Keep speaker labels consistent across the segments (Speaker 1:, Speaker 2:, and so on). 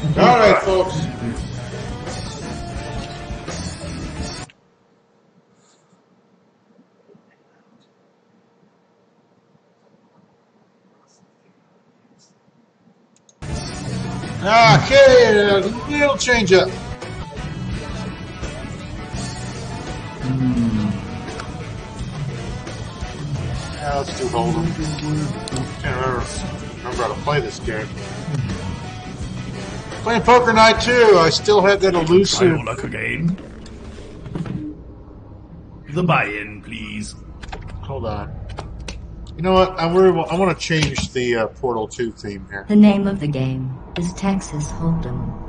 Speaker 1: All right, folks. Okay, little change up. Yeah, let's do Hold'em. Can't remember how to play this game. Playing Poker Night 2, I still had that elusive...
Speaker 2: Try your luck again. The buy-in, please.
Speaker 1: Hold on. You know what? I want to change the Portal 2 theme here.
Speaker 3: The name of the game is Texas Hold'em.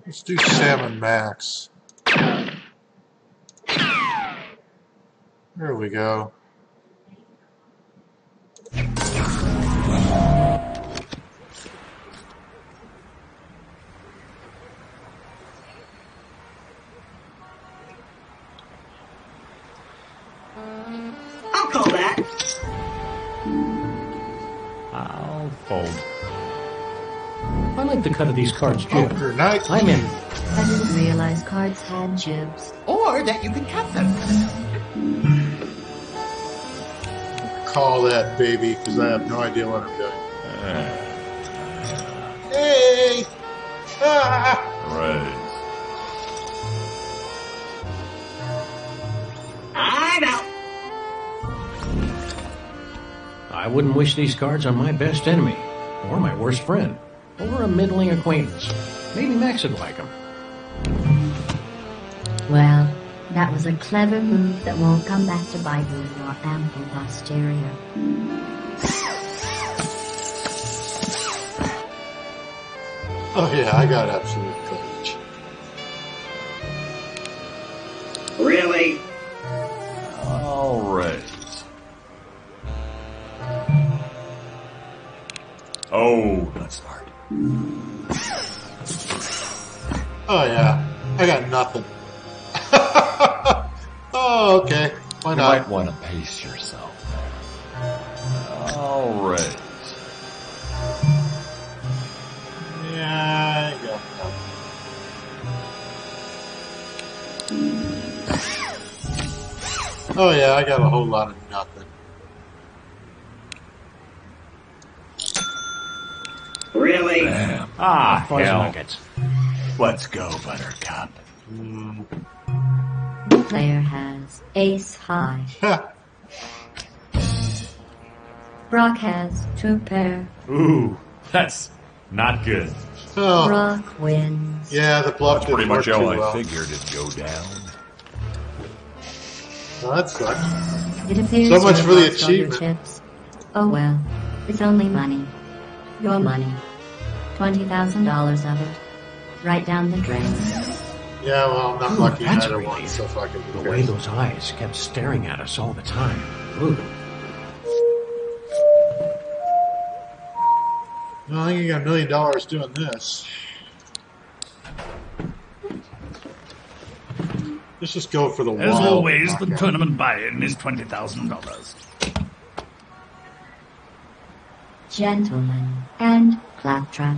Speaker 1: Let's do Salmon Max. There we go.
Speaker 4: I'll call that.
Speaker 5: I'll fold. I like the cut of these cards, Jim.
Speaker 1: Poker Night.
Speaker 5: I'm in.
Speaker 3: I didn't realize cards had jibs.
Speaker 4: Or that you can cut them.
Speaker 1: Call that, baby, because I have no idea what I'm doing. Hey! Ah!
Speaker 2: Right.
Speaker 4: I'm out.
Speaker 5: I wouldn't wish these cards on my best enemy, or my worst friend, or a middling acquaintance. Maybe Max would like them.
Speaker 3: Well, that was a clever move that won't come back to bite you in your ample posterior.
Speaker 1: Oh yeah, I got absolute courage.
Speaker 4: Really?
Speaker 2: All right. Oh, that's smart.
Speaker 1: Oh yeah, I got nothing. Oh, okay. Why
Speaker 2: You
Speaker 1: not?
Speaker 2: might want to pace yourself. All right.
Speaker 1: Yeah, I got nothing. Oh yeah, I got a whole lot of nothing.
Speaker 4: Really?
Speaker 2: Damn.
Speaker 5: Ah, fuzz
Speaker 2: hell.
Speaker 5: nuggets.
Speaker 2: Let's go, Buttercup.
Speaker 3: The player has ace high.
Speaker 1: Ha.
Speaker 3: Brock has two pair.
Speaker 2: Ooh, that's not good.
Speaker 1: Oh,
Speaker 3: Brock wins.
Speaker 1: yeah, the bluff
Speaker 2: That's pretty
Speaker 1: didn't work
Speaker 2: much
Speaker 1: too
Speaker 2: how I
Speaker 1: well.
Speaker 2: figured it'd go down.
Speaker 1: Well, that sucks.
Speaker 3: It appears
Speaker 1: So much
Speaker 3: you
Speaker 1: for the
Speaker 3: lost all your
Speaker 1: achievement.
Speaker 3: chips. Oh well, it's only money. Your money. $20,000 of it. Right down the drain.
Speaker 1: Yeah, well, I'm not
Speaker 5: Ooh,
Speaker 1: lucky
Speaker 5: that's
Speaker 1: either
Speaker 5: a
Speaker 1: one,
Speaker 5: relief.
Speaker 1: so fucking who
Speaker 5: The way
Speaker 1: cares?
Speaker 5: those eyes kept staring at us all the time. Ooh.
Speaker 1: No, I think you got $1 million doing this. Let's just go for the
Speaker 2: As
Speaker 1: wild
Speaker 2: always, the
Speaker 1: knockout.
Speaker 2: tournament buy-in is $20,000.
Speaker 3: Gentlemen and claptrap.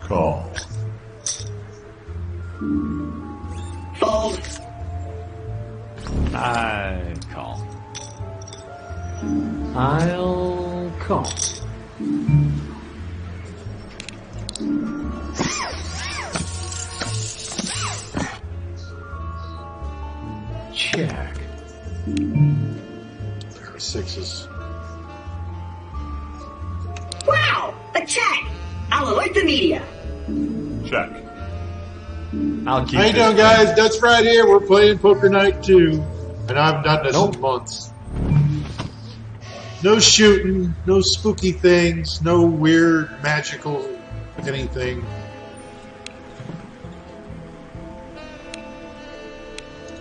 Speaker 2: Call.
Speaker 4: Fold.
Speaker 5: I call. I'll call. Check.
Speaker 1: 36s.
Speaker 4: Wow! media.
Speaker 2: Check. I'll keep
Speaker 1: How you
Speaker 2: this
Speaker 1: doing, guys? Dutch right here. We're playing Poker Night 2, and I've done this in months. No shooting, no spooky things, no weird magical anything.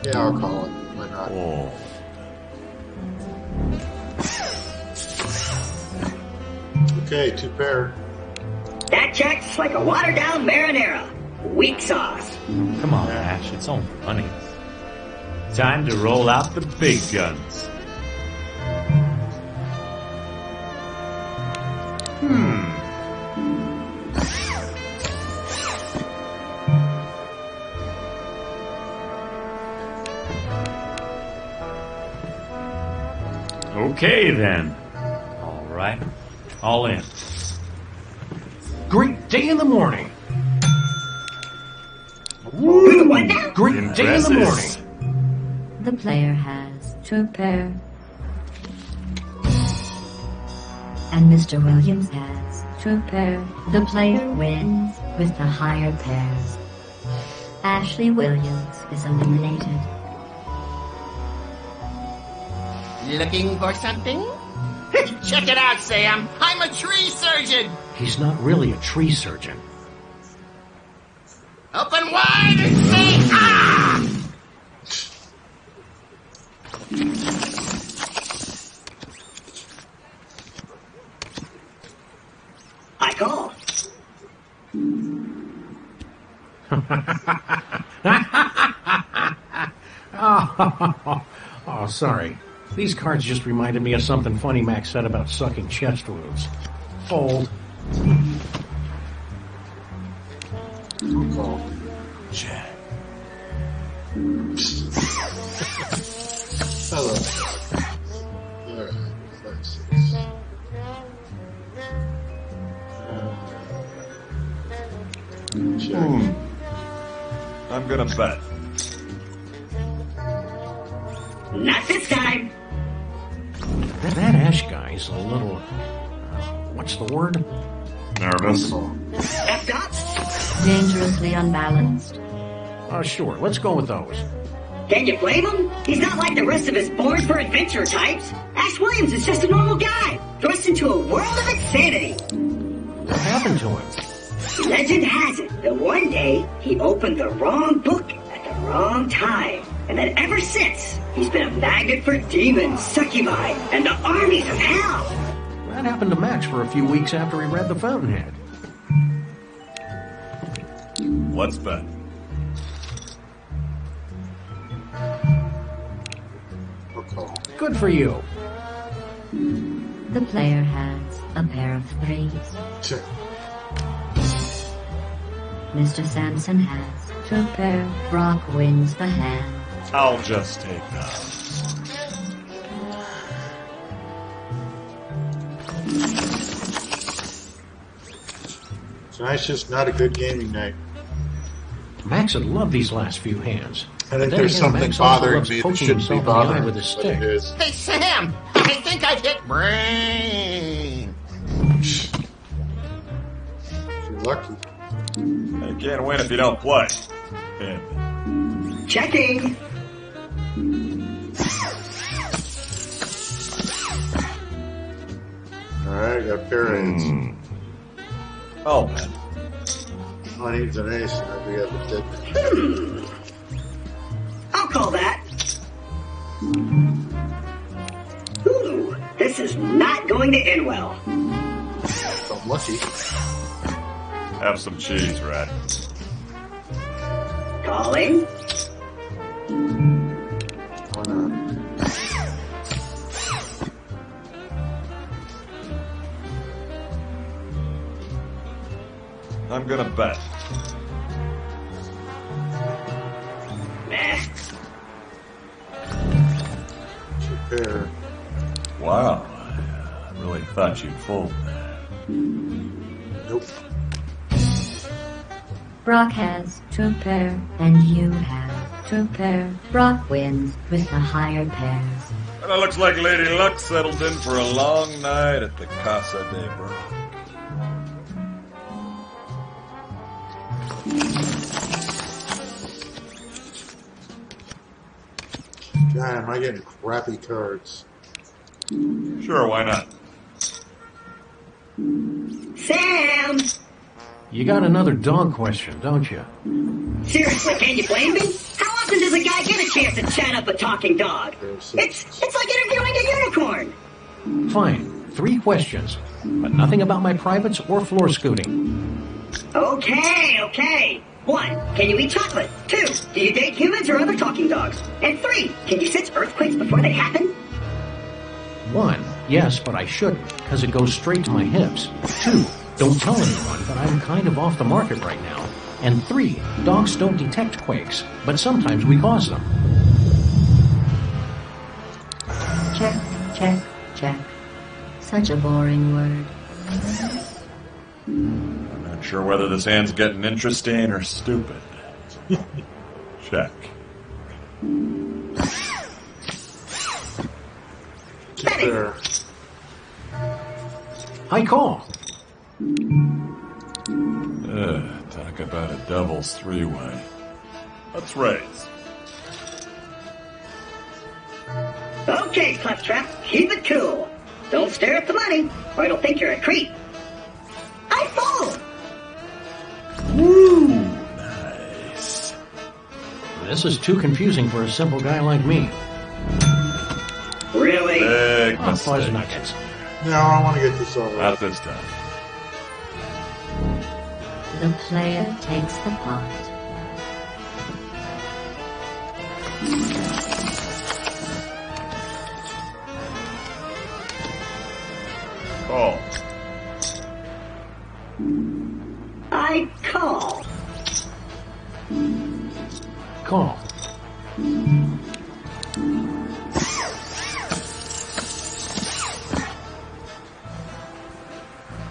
Speaker 1: Yeah, I'll call it. Why not?
Speaker 2: Oh.
Speaker 1: Okay, 2 pair.
Speaker 4: That checks like a watered-down marinara. Weak sauce.
Speaker 2: Come on, Ash. It's all funny. Time to roll out the big guns. Okay, then. All right. All in.
Speaker 5: Great day in the morning.
Speaker 4: What now?
Speaker 5: Great day in the
Speaker 2: Impressive.
Speaker 5: morning.
Speaker 3: The player has 2 pair. And Mr. Williams has 2 pair. The player wins with the higher pairs. Ashley Williams is eliminated.
Speaker 6: Looking for something? Check it out, Sam. I'm a tree surgeon.
Speaker 5: He's not really a tree surgeon.
Speaker 6: Open wide and say ah!
Speaker 4: I call.
Speaker 5: Oh, sorry. These cards just reminded me of something funny Max said about sucking chest wounds. Fold.
Speaker 1: Call.
Speaker 2: Check.
Speaker 1: Hello. Alright, 5, 6. Check.
Speaker 2: I'm gonna bet.
Speaker 4: Not this time.
Speaker 5: That Ash guy's a little... what's the word?
Speaker 2: Nervous.
Speaker 4: Effed up.
Speaker 3: Dangerously unbalanced.
Speaker 5: Sure. Let's go with those.
Speaker 4: Can you blame him? He's not like the rest of his Born for Adventure types. Ash Williams is just a normal guy, thrust into a world of insanity.
Speaker 5: What happened to him?
Speaker 4: Legend has it that one day he opened the wrong book at the wrong time. And that ever since, he's been a magnet for demons, succubi, and the armies of hell.
Speaker 5: That happened to Max for a few weeks after he read The Fountainhead.
Speaker 2: Let's bet.
Speaker 1: I'll call.
Speaker 5: Good for you.
Speaker 3: The player has a pair of 3s.
Speaker 1: Check.
Speaker 3: Mr. Sampson has 2 pair. Brock wins the hand.
Speaker 2: I'll just take that.
Speaker 1: Tonight's just not a good gaming night.
Speaker 5: Max would love these last few hands.
Speaker 1: I think
Speaker 5: Then
Speaker 1: there's
Speaker 5: again,
Speaker 1: something
Speaker 5: Max also
Speaker 1: bothering
Speaker 5: loves
Speaker 1: me that
Speaker 5: poking
Speaker 1: shouldn't be
Speaker 5: himself in the eye
Speaker 1: bothering
Speaker 5: with
Speaker 1: me,
Speaker 5: a
Speaker 1: but
Speaker 5: stick.
Speaker 1: it is.
Speaker 6: Hey, Sam, I think I've hit brain.
Speaker 1: You're lucky.
Speaker 2: You can't win if you don't play. Yeah.
Speaker 4: Checking.
Speaker 1: Alright, got a pair of hands.
Speaker 2: Oh, man.
Speaker 1: Oh, he needs an ace, and we have a dead.
Speaker 4: I'll call that. Ooh, this is not going to end well.
Speaker 1: I'm lucky.
Speaker 2: Have some cheese, Red.
Speaker 4: Calling.
Speaker 1: Why not?
Speaker 2: I'm gonna bet.
Speaker 4: Meh.
Speaker 1: Two pair.
Speaker 2: Wow. I really thought you'd fold.
Speaker 1: Nope.
Speaker 3: Brock has 2 pair, and you have 2 pair. Brock wins with the higher pairs.
Speaker 2: And it looks like Lady Luck settled in for a long night at the Casa de Brock.
Speaker 1: God, am I getting crappy cards?
Speaker 7: Sure, why not?
Speaker 4: Sam!
Speaker 5: You got another dog question, don't you?
Speaker 4: Seriously, can you blame me? How often does a guy get a chance to chat up a talking dog? It's like interviewing a unicorn.
Speaker 5: Fine. 3 questions, but nothing about my privates or floor scooting.
Speaker 4: Okay. 1, can you eat chocolate? 2, do you date humans or other talking dogs? And 3, can you sense earthquakes before they happen?
Speaker 5: 1, yes, but I shouldn't, because it goes straight to my hips. 2, don't tell anyone, but I'm kind of off the market right now. And 3, dogs don't detect quakes, but sometimes we cause them.
Speaker 3: Check. Such a boring word.
Speaker 7: I'm not sure whether this hand's getting interesting or stupid. Check.
Speaker 1: There.
Speaker 5: I call.
Speaker 7: Talk about a devil's three-way. Let's raise.
Speaker 4: Okay, Claptrap, keep it cool. Don't stare at the money, or it'll think you're a creep. I fold!
Speaker 7: Woo! Nice.
Speaker 5: This is too confusing for a simple guy like me.
Speaker 4: Really?
Speaker 7: Big
Speaker 5: Fuzz
Speaker 7: mistake.
Speaker 5: nuggets.
Speaker 1: No, I want to get this over.
Speaker 7: Not this time.
Speaker 3: The player takes the pot.
Speaker 7: Call.
Speaker 4: I call.
Speaker 5: Call.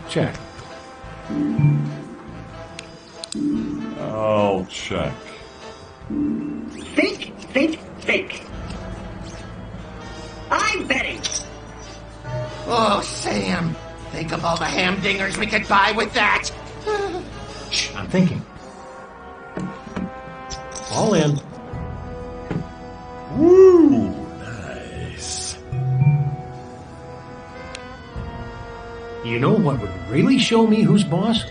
Speaker 5: Check.
Speaker 7: I'll check.
Speaker 4: Think. I'm betting.
Speaker 6: Oh, Sam. Think of all the hamdingers we could buy with that.
Speaker 5: Shh, I'm thinking. All in.
Speaker 7: Woo! Nice.
Speaker 5: You know what would really show me who's boss?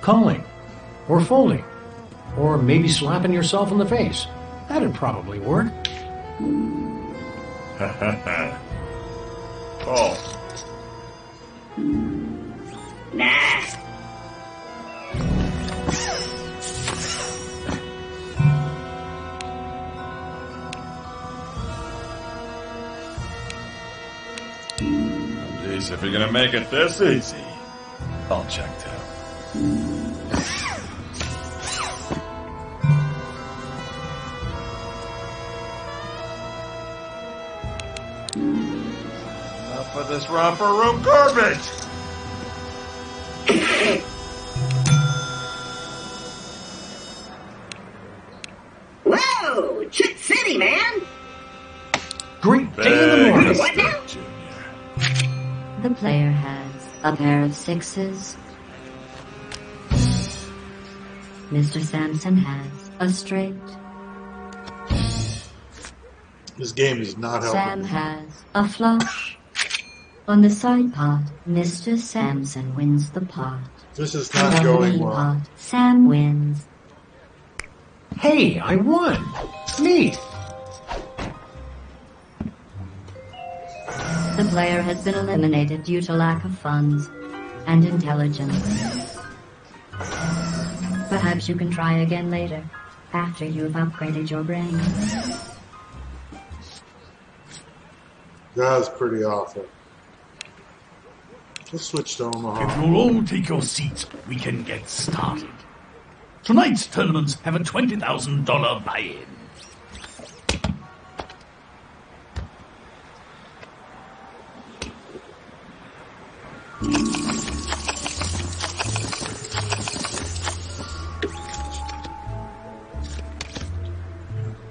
Speaker 5: Calling. Or folding. Or maybe slapping yourself in the face. That'd probably work.
Speaker 7: Call.
Speaker 4: Nah.
Speaker 7: Jeez, if you're gonna make it this easy, I'll check too. Enough of this romper room garbage!
Speaker 4: Whoa! Chit City, man!
Speaker 5: Great day in the
Speaker 7: Big
Speaker 5: morning.
Speaker 4: What now?
Speaker 7: mistake, Junior.
Speaker 3: The player has a pair of 6s. Mr. Sampson has a straight.
Speaker 1: This game is not helping.
Speaker 3: Sam has a flush. On the side pot, Mr. Sampson wins the pot.
Speaker 1: This is
Speaker 3: And
Speaker 1: not
Speaker 3: on the
Speaker 1: going
Speaker 3: main
Speaker 1: well.
Speaker 3: pot, Sam wins.
Speaker 5: Hey, I won. Neat.
Speaker 3: The player has been eliminated due to lack of funds and intelligence. Perhaps you can try again later, after you've upgraded your brain.
Speaker 1: That's pretty awful. Let's switch to Omaha.
Speaker 8: If you'll all take your seats, we can get started. Tonight's tournaments have a $20,000 buy-in.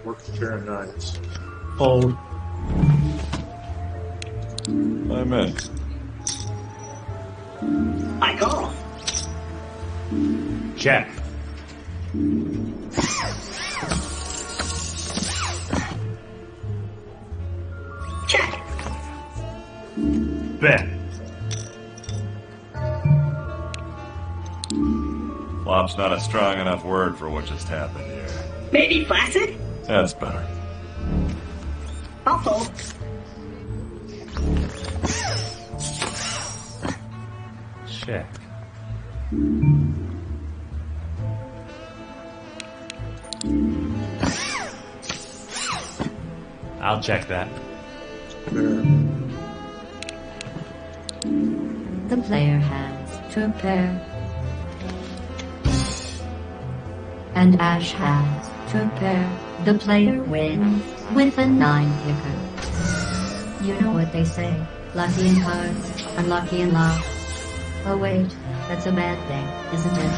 Speaker 1: Work the pair of nines.
Speaker 5: Fold.
Speaker 7: I'm in.
Speaker 4: I call.
Speaker 2: Check.
Speaker 4: Check.
Speaker 2: Bet.
Speaker 7: Flop's not a strong enough word for what just happened here.
Speaker 4: Maybe flaccid?
Speaker 7: That's better.
Speaker 4: I'll fold.
Speaker 2: Check. I'll check that.
Speaker 3: The player has two pair. And Ash has two pair. The player wins with a 9 kicker. You know what they say. Lucky in cards, unlucky in love. Oh wait, that's a bad thing, isn't it?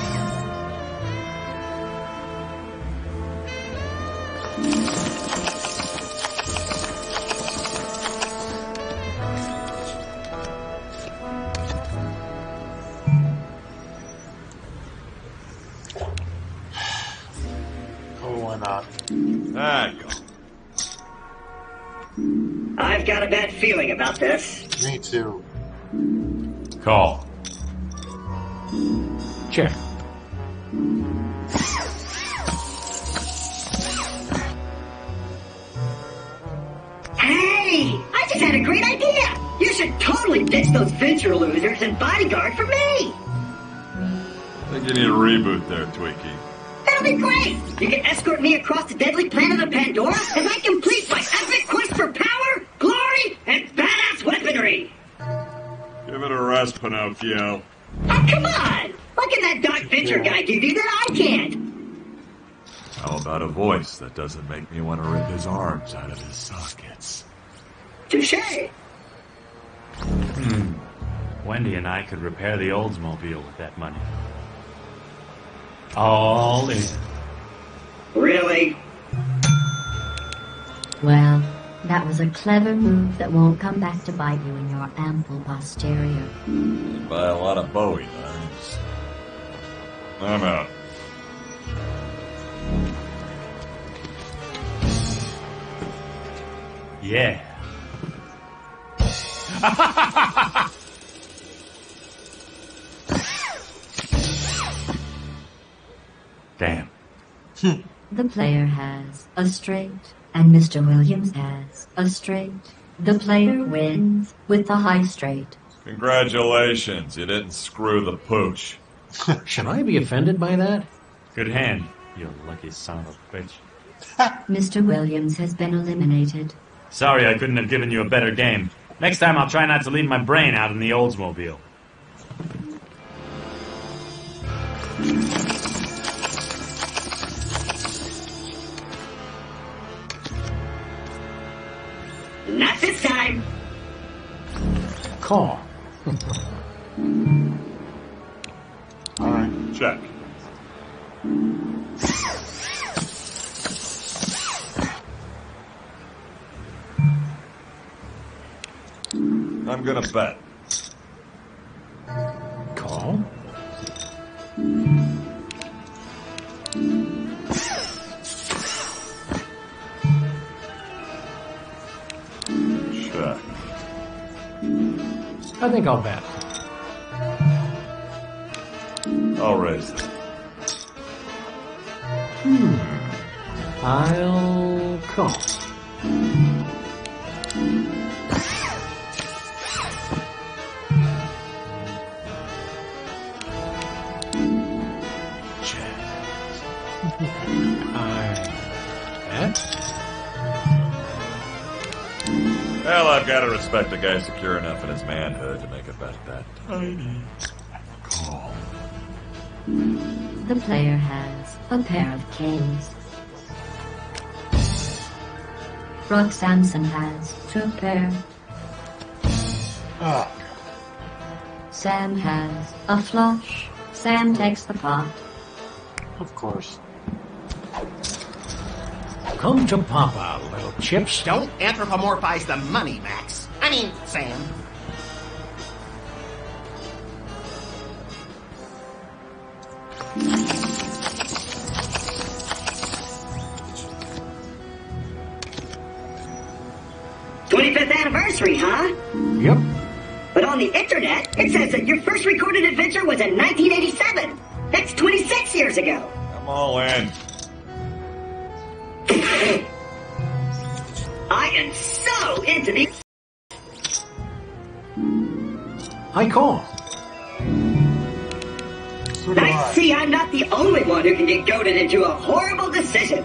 Speaker 1: Oh, why not?
Speaker 7: Ah, go.
Speaker 4: I've got a bad feeling about this.
Speaker 1: Me too.
Speaker 2: Call.
Speaker 5: Check.
Speaker 4: Hey! I just had a great idea! You should totally ditch those venture losers and bodyguard for me!
Speaker 7: I think you need a reboot there, Twinkie.
Speaker 4: That'll be great! You can escort me across the deadly planet of Pandora as I complete my epic quest for power, glory, and badass weaponry!
Speaker 7: Give it a rest, Pinocchio.
Speaker 4: Oh, come on! What can that Dark Venture guy give you that I can't?
Speaker 7: How about a voice that doesn't make me want to rip his arms out of his sockets?
Speaker 4: Touche!
Speaker 2: Wendy and I could repair the Oldsmobile with that money. All in.
Speaker 4: Really?
Speaker 3: Well, that was a clever move that won't come back to bite you in your ample posterior.
Speaker 7: Buy a lot of Bowie knives. I'm out.
Speaker 2: Yeah. Damn.
Speaker 3: The player has a straight, and Mr. Williams has a straight. The player wins with the high straight.
Speaker 7: Congratulations, you didn't screw the pooch.
Speaker 5: Should I be offended by that?
Speaker 2: Good hand, you lucky son of a bitch.
Speaker 3: Mr. Williams has been eliminated.
Speaker 2: Sorry I couldn't have given you a better game. Next time I'll try not to leave my brain out in the Oldsmobile.
Speaker 4: Not this time!
Speaker 5: Call.
Speaker 1: All right.
Speaker 7: Check. I'm gonna bet.
Speaker 5: Call.
Speaker 7: Check.
Speaker 5: I think I'll bet.
Speaker 7: I'll raise it.
Speaker 5: I'll call.
Speaker 7: Well, I've got to respect the guy secure enough in his manhood to make a bet that tiny. Call.
Speaker 3: The player has a pair of kings. Brooke Sampson has two pair.
Speaker 1: Ah,
Speaker 3: Sam has a flush. Sam takes the pot.
Speaker 1: of course.
Speaker 5: Come to Papa, little chips.
Speaker 6: Don't anthropomorphize the money, Max. I mean, Sam.
Speaker 4: anniversary, huh?
Speaker 5: Yep.
Speaker 4: But on the internet, it says that your first recorded adventure was in 1987. That's 26 years ago.
Speaker 7: I'm all in.
Speaker 4: I am so into the...
Speaker 5: I call.
Speaker 1: So do
Speaker 4: I
Speaker 1: I.
Speaker 4: see I'm not the only one who can get goaded into a horrible decision.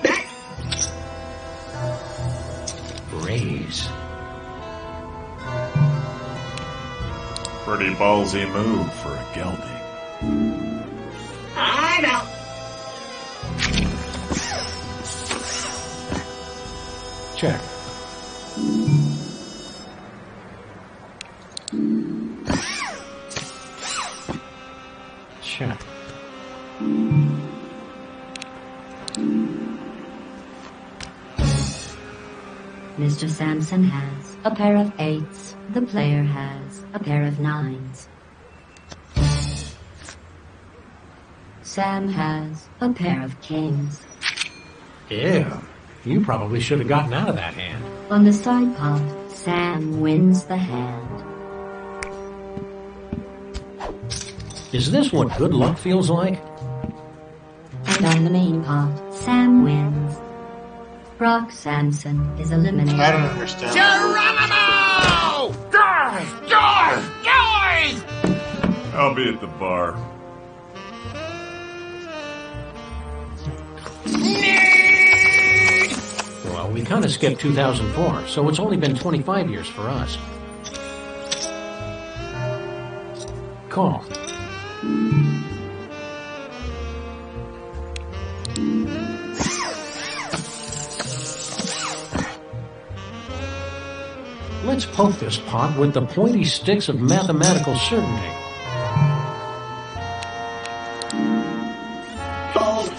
Speaker 4: That...
Speaker 5: Raise.
Speaker 7: Pretty ballsy move for a gelding.
Speaker 4: I'm out.
Speaker 5: Check. Check.
Speaker 3: Mr. Sampson has a pair of 8s. The player has a pair of 9s. Sam has a pair of kings.
Speaker 5: Ew. You probably should have gotten out of that hand.
Speaker 3: On the side pot, Sam wins the hand.
Speaker 5: Is this what good luck feels like?
Speaker 3: And on the main pot, Sam wins. Brock Sampson is eliminated.
Speaker 1: I don't understand.
Speaker 6: Geronimo! Guys! Guys! Guys!
Speaker 7: I'll be at the bar.
Speaker 5: Well, we kind of skipped 2004, so it's only been 25 years for us. Call. Let's poke this pot with the pointy sticks of mathematical certainty.
Speaker 4: Fold.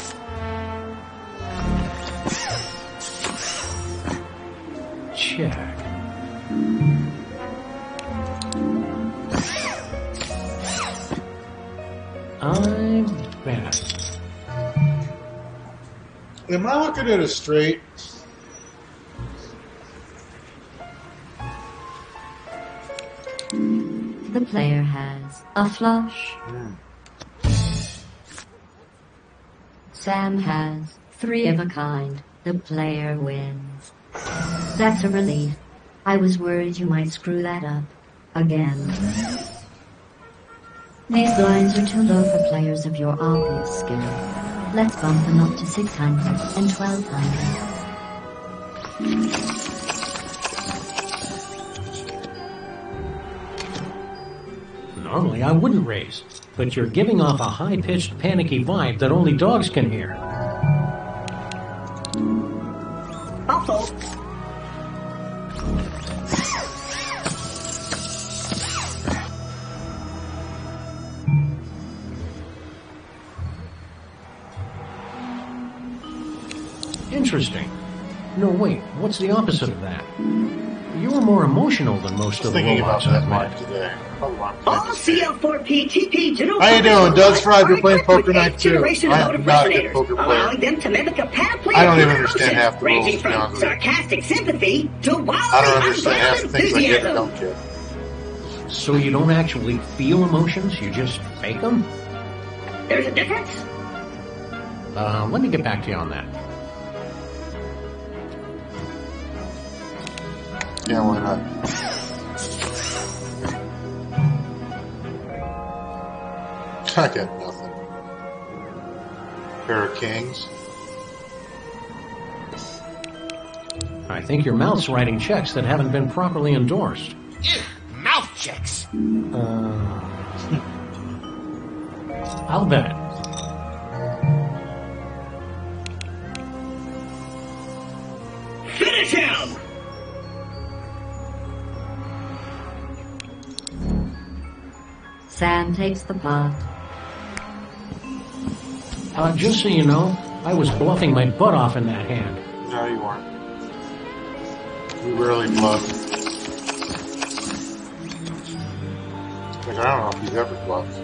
Speaker 5: Check. I bet.
Speaker 1: Am I looking at it straight?
Speaker 3: The player has a flush. Sam has 3 of a kind. The player wins. That's a relief. I was worried you might screw that up again. These lines are too low for players of your obvious skill. Let's bump them up to 600 and 1200.
Speaker 5: Normally I wouldn't raise, but you're giving off a high-pitched, panicky vibe that only dogs can hear.
Speaker 4: I'll fold.
Speaker 5: Interesting. No, wait, what's the opposite of that? You were more emotional than most of the
Speaker 1: Thinking about
Speaker 5: robots I've
Speaker 1: that line
Speaker 5: met.
Speaker 1: today. Hold on.
Speaker 4: All CL4P TP general...
Speaker 1: How you doing? Doug's Fried. We're
Speaker 4: are
Speaker 1: playing
Speaker 4: equipped
Speaker 1: Poker
Speaker 4: with
Speaker 1: Night 2.
Speaker 4: 8th-generation
Speaker 1: I am
Speaker 4: motor
Speaker 1: not a good
Speaker 4: resonators,
Speaker 1: poker player.
Speaker 4: allowing them to mimic a panoply
Speaker 1: I don't
Speaker 4: of
Speaker 1: even
Speaker 4: human
Speaker 1: understand
Speaker 4: emotions,
Speaker 1: half the rules,
Speaker 4: ranging
Speaker 1: to be
Speaker 4: from
Speaker 1: honest with you.
Speaker 4: sarcastic sympathy to
Speaker 1: I don't
Speaker 4: wildly
Speaker 1: understand half the
Speaker 4: unbridled
Speaker 1: things I get or
Speaker 4: enthusiasm.
Speaker 1: don't get.
Speaker 5: So you don't actually feel emotions, you just fake them?
Speaker 4: There's a difference?
Speaker 5: Let me get back to you on that.
Speaker 1: Yeah, why not? I got nothing. Pair of kings.
Speaker 5: I think your mouth's writing checks that haven't been properly endorsed.
Speaker 6: Ugh, mouth checks.
Speaker 5: I'll bet.
Speaker 4: Finish him!
Speaker 3: Sam takes the pot.
Speaker 5: Just so you know, I was bluffing my butt off in that hand.
Speaker 1: No, you weren't. You rarely bluff. Like, I don't know if you've ever bluffed.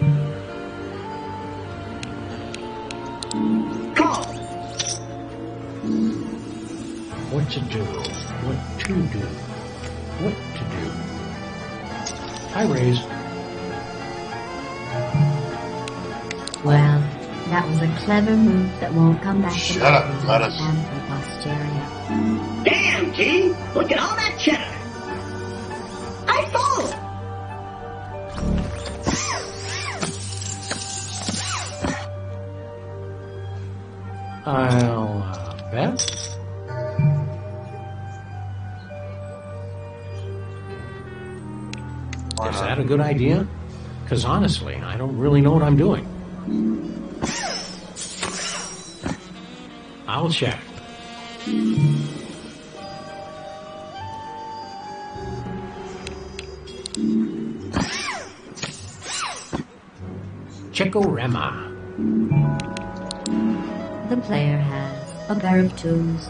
Speaker 4: Call.
Speaker 5: What to do? What to do? What to do? Hi, Rays.
Speaker 3: Well, that was a clever move that won't come back to
Speaker 1: Shut
Speaker 3: bite
Speaker 1: up,
Speaker 3: you
Speaker 1: Gladys.
Speaker 3: and for posterity.
Speaker 4: Damn, King! Look at all that cheddar! I fold!
Speaker 5: I'll bet.
Speaker 1: Why
Speaker 5: Is
Speaker 1: not?
Speaker 5: that a good idea? Because honestly, I don't really know what I'm doing. I'll check. Checkorama.
Speaker 3: The player has a pair of twos.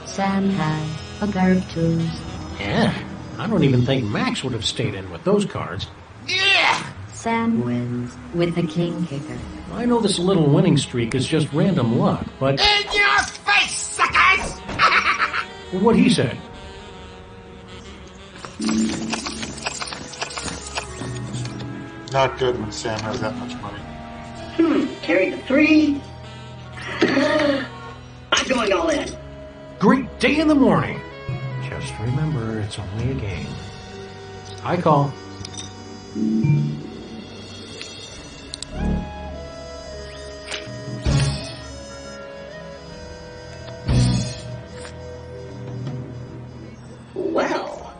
Speaker 3: Sam has a pair of twos.
Speaker 5: Yeah, I don't even think Max would have stayed in with those cards.
Speaker 6: Yeah!
Speaker 3: Sam wins with the king kicker.
Speaker 5: I know this little winning streak is just random luck, but
Speaker 6: In your face, suckers!
Speaker 5: what he said.
Speaker 1: Not good when Sam has that much money.
Speaker 4: Carry the 3. I'm going all in.
Speaker 5: Great day in the morning. Just remember, it's only a game. I call.
Speaker 4: Well,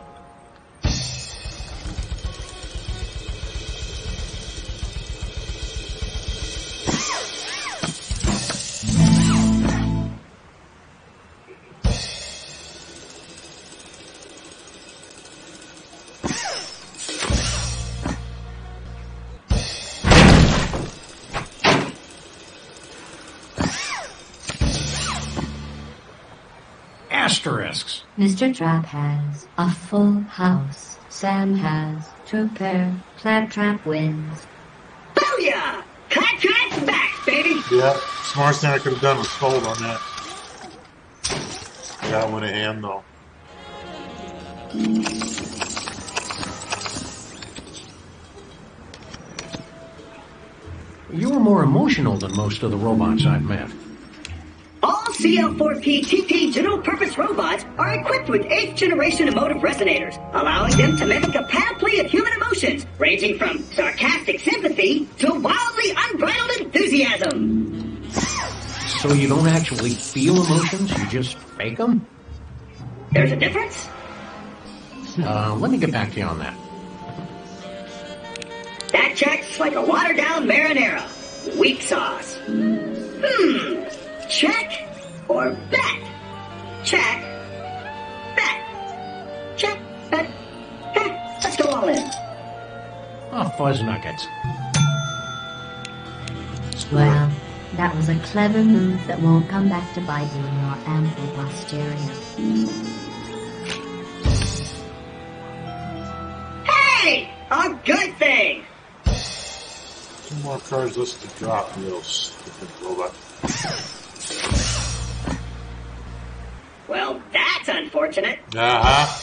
Speaker 5: Asterisks.
Speaker 3: Mr. Trap has a full house. Sam has 2 pair. Claptrap wins.
Speaker 4: booyah! Claptrap's back, baby!
Speaker 1: Yeah, smartest thing I could have done was fold on that. I got one in hand though.
Speaker 5: You were more emotional than most of the robots I've met.
Speaker 4: All CL4P TP general purpose robots are equipped with 8th generation emotive resonators, allowing them to mimic a panoply of human emotions, ranging from sarcastic sympathy to wildly unbridled enthusiasm.
Speaker 5: So you don't actually feel emotions, you just fake them?
Speaker 4: There's a difference?
Speaker 5: Let me get back to you on that.
Speaker 4: That checks like a watered down marinara. Weak sauce. Check or bet? Check. Bet. Check. Bet. Let's go all in.
Speaker 5: Oh, fuzz nuggets.
Speaker 3: Well, that was a clever move that won't come back to bite you in your ample posterior.
Speaker 4: Hey! A good thing!
Speaker 1: 2 more cards listed to drop, you little stupid robot.
Speaker 4: Well, that's unfortunate.
Speaker 1: Uh-huh.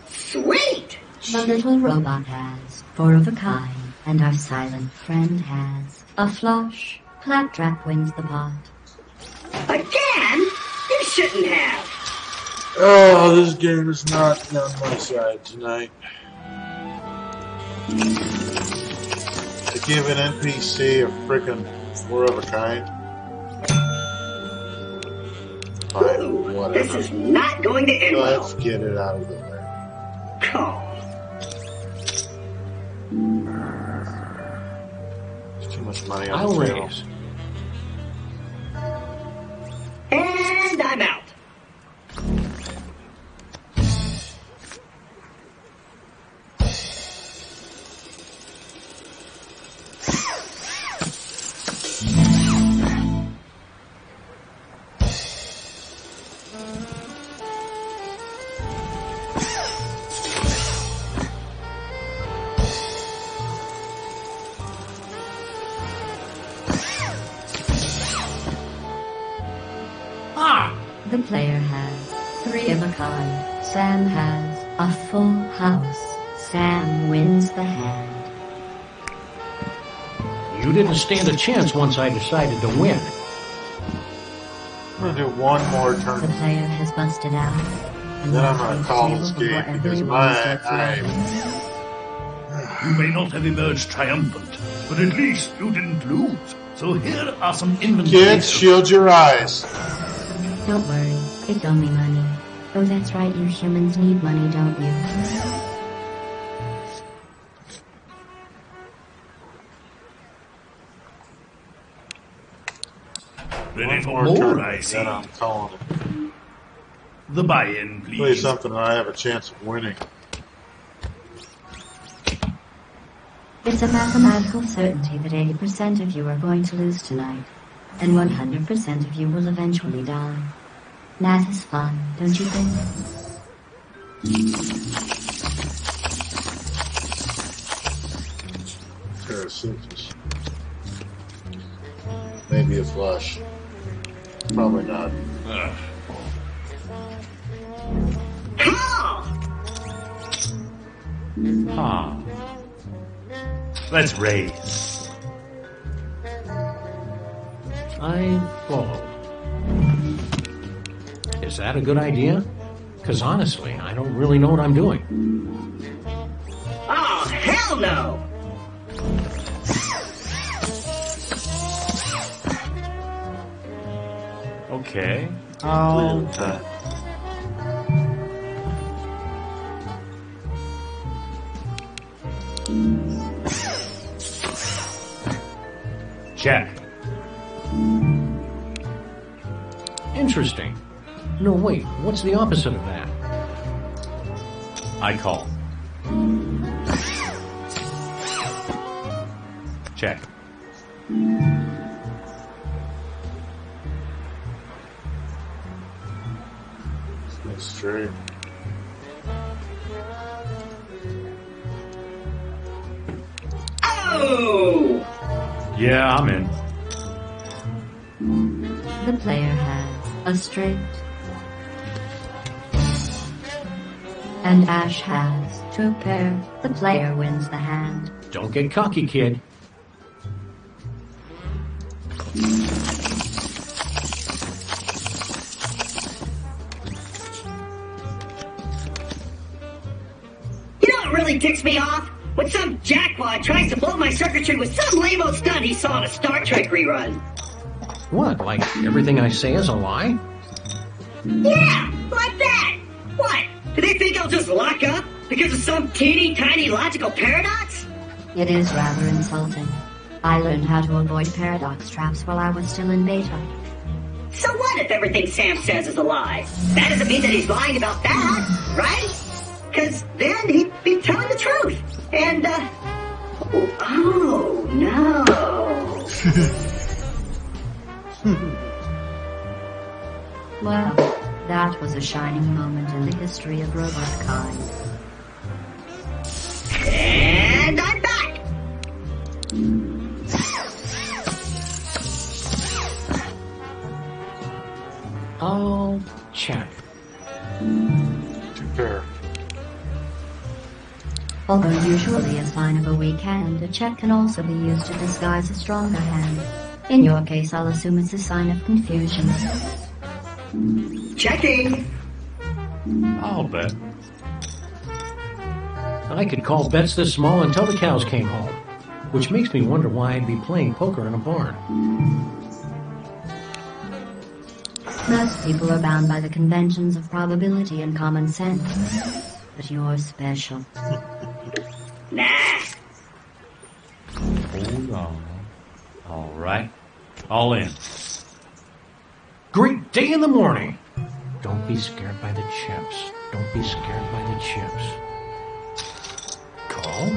Speaker 4: Sweet!
Speaker 3: The little robot has 4 of a kind, and our silent friend has a flush. Claptrap wins the pot.
Speaker 4: Again? You shouldn't have.
Speaker 1: Oh, this game is not on my side tonight. To give an NPC a frickin' 4 of a kind. Fine,
Speaker 4: Ooh,
Speaker 1: whatever.
Speaker 4: this is not going to end well.
Speaker 1: Let's get it out of the way.
Speaker 4: Call.
Speaker 1: There's too much money on
Speaker 5: I'll
Speaker 1: the table.
Speaker 5: raise.
Speaker 4: And I'm out.
Speaker 3: The player has 3 of a kind. Sam has a full house. Sam wins the hand.
Speaker 5: You didn't stand a chance once I decided to win.
Speaker 1: I'm gonna do one more
Speaker 3: The
Speaker 1: turn.
Speaker 3: player has busted out. And
Speaker 1: Then I'm
Speaker 3: will
Speaker 1: gonna
Speaker 3: leave
Speaker 1: call
Speaker 3: table
Speaker 1: this
Speaker 3: before
Speaker 1: game because
Speaker 3: everyone starts
Speaker 1: I
Speaker 3: laughing.
Speaker 8: You may not have emerged triumphant, but at least you didn't lose. So here are some inventory.
Speaker 1: kids, shield your eyes.
Speaker 3: Don't worry, it's only money. Oh, that's right, you humans need money, don't you?
Speaker 8: Ready
Speaker 1: One
Speaker 8: for
Speaker 1: more
Speaker 8: more,
Speaker 1: turn,
Speaker 8: I see.
Speaker 1: then I'm calling it.
Speaker 8: The buy-in,
Speaker 1: Play
Speaker 8: please.
Speaker 1: something I have a chance of winning.
Speaker 3: It's a mathematical certainty that 80% of you are going to lose tonight, and 100% of you will eventually die. Math is fun, don't you think?
Speaker 1: Pair of scissors. Maybe a flush. Probably not.
Speaker 7: Ugh.
Speaker 4: Call!
Speaker 2: Ah. Let's raise.
Speaker 5: I fold. Is that a good idea? Because honestly, I don't really know what I'm doing.
Speaker 4: Oh, hell no!
Speaker 2: Okay.
Speaker 1: Clear
Speaker 2: I'll
Speaker 1: with that.
Speaker 2: check.
Speaker 5: Interesting. No, wait, what's the opposite of that?
Speaker 2: I call. Check.
Speaker 1: That's straight.
Speaker 4: Oh!
Speaker 2: Yeah, I'm in.
Speaker 3: The player has a straight. And Ash has 2 pair. The player wins the hand.
Speaker 5: Don't get cocky, kid.
Speaker 4: You know what really ticks me off? When some jackwad tries to blow my circuitry with some lame-o stunt he saw in a Star Trek rerun.
Speaker 5: What, like everything I say is a lie?
Speaker 4: Yeah, like that! What? Do they think I'll just lock up because of some teeny tiny logical paradox?
Speaker 3: It is rather insulting. I learned how to avoid paradox traps while I was still in beta.
Speaker 4: So what if everything Sam says is a lie? That doesn't mean that he's lying about that, right? Because then he'd be telling the truth. And, oh no.
Speaker 3: Well, that was a shining moment in the history of robotkind.
Speaker 4: And I'm back!
Speaker 5: I'll check.
Speaker 1: 2 pair.
Speaker 3: Although usually a sign of a weak hand, a check can also be used to disguise a stronger hand. In your case, I'll assume it's a sign of confusion.
Speaker 4: Checking!
Speaker 2: I'll bet.
Speaker 5: I could call bets this small until the cows came home. Which makes me wonder why I'd be playing poker in a barn.
Speaker 3: Most people are bound by the conventions of probability and common sense. But you're special.
Speaker 4: Nah.
Speaker 2: Hold on. All right. All in.
Speaker 5: Great day in the morning! Don't be scared by the chips. Don't be scared by the chips. Call?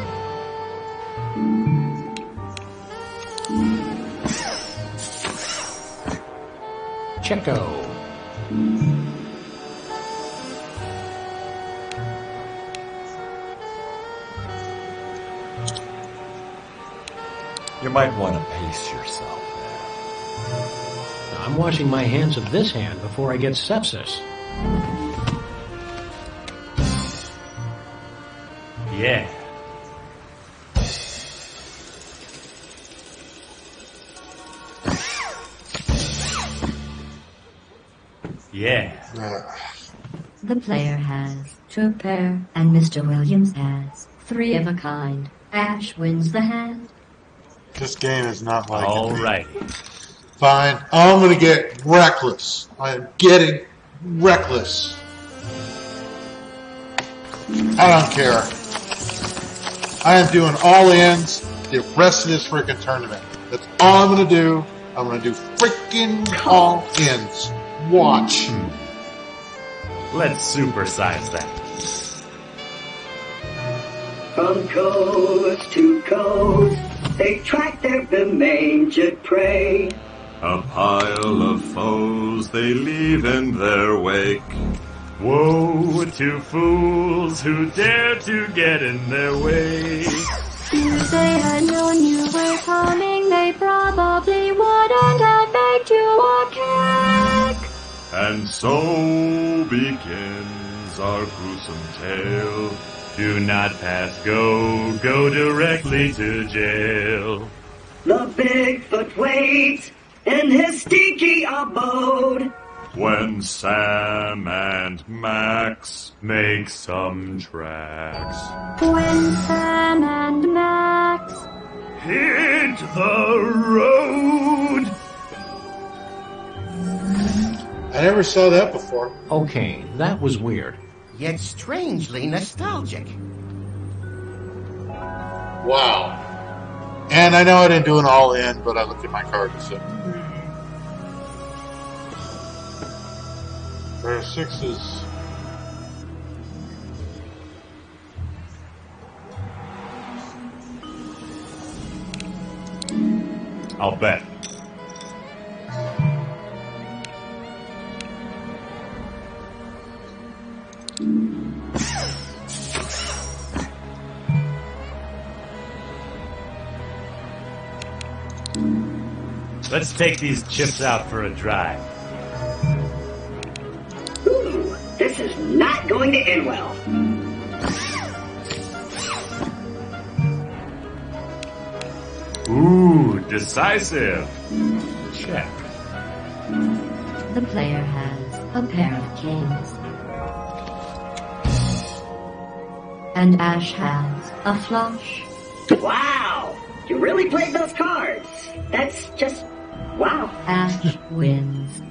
Speaker 5: Checko.
Speaker 7: You might want to pace yourself.
Speaker 5: I'm washing my hands of this hand before I get sepsis.
Speaker 2: Yeah. Yeah.
Speaker 3: The player has 2 pair, and Mr. Williams has 3 of a kind. Ash wins the hand.
Speaker 1: This game is not like
Speaker 2: Alrighty.
Speaker 1: Fine. I'm gonna get reckless. I am getting reckless. I don't care. I am doing all ins the rest of this freaking tournament. That's all I'm gonna do. I'm gonna do freaking all ins. Watch.
Speaker 2: Let's supersize that.
Speaker 4: From coast to coast, they track their bemangered prey.
Speaker 7: A pile of foes they leave in their wake.
Speaker 2: Woe to fools who dare to get in their way.
Speaker 3: If they had known you were coming, they probably wouldn't have begged you a cake.
Speaker 7: And so begins our gruesome tale.
Speaker 2: Do not pass go, go directly to jail.
Speaker 4: The Bigfoot waits in his stinky abode.
Speaker 7: When Sam and Max
Speaker 2: Make some tracks.
Speaker 3: When Sam and Max
Speaker 8: Hit the road.
Speaker 1: I never saw that before.
Speaker 5: Okay, that was weird.
Speaker 6: Yet strangely nostalgic.
Speaker 1: Wow. And I know I didn't do an all in, but I looked at my card and said, there are 6s.
Speaker 2: I'll bet. Let's take these chips out for a drive.
Speaker 4: Ooh, this is not going to end well.
Speaker 2: Ooh, decisive. Check.
Speaker 3: the player has a pair of kings. And Ash has a flush.
Speaker 4: Wow! You really played those cards. That's just... wow.
Speaker 3: Ash wins.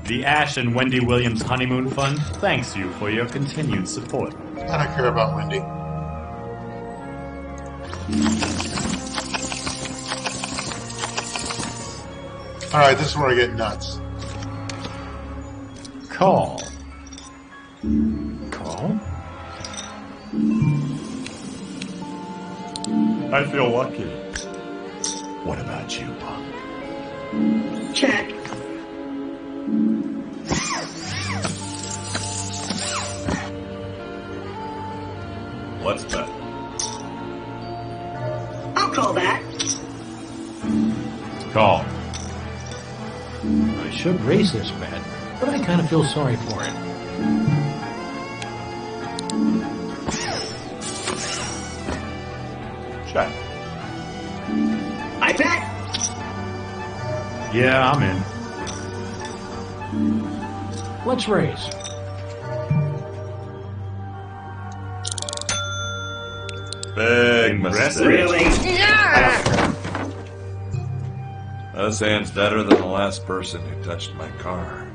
Speaker 2: The Ash and Wendy Williams Honeymoon Fund thanks you for your continued support.
Speaker 1: I don't care about Wendy. Alright, this is where I get nuts.
Speaker 5: Call. Call?
Speaker 7: I feel lucky.
Speaker 8: What about you, Punk?
Speaker 4: Check.
Speaker 7: Let's bet.
Speaker 4: I'll call that.
Speaker 2: Call.
Speaker 5: I should raise this bet, but I kind of feel sorry for it.
Speaker 7: Check.
Speaker 4: I bet.
Speaker 2: Yeah, I'm in.
Speaker 5: Let's raise.
Speaker 7: Big
Speaker 2: Impressive.
Speaker 7: mistake.
Speaker 4: Really?
Speaker 7: This hand's deader than the last person who touched my car.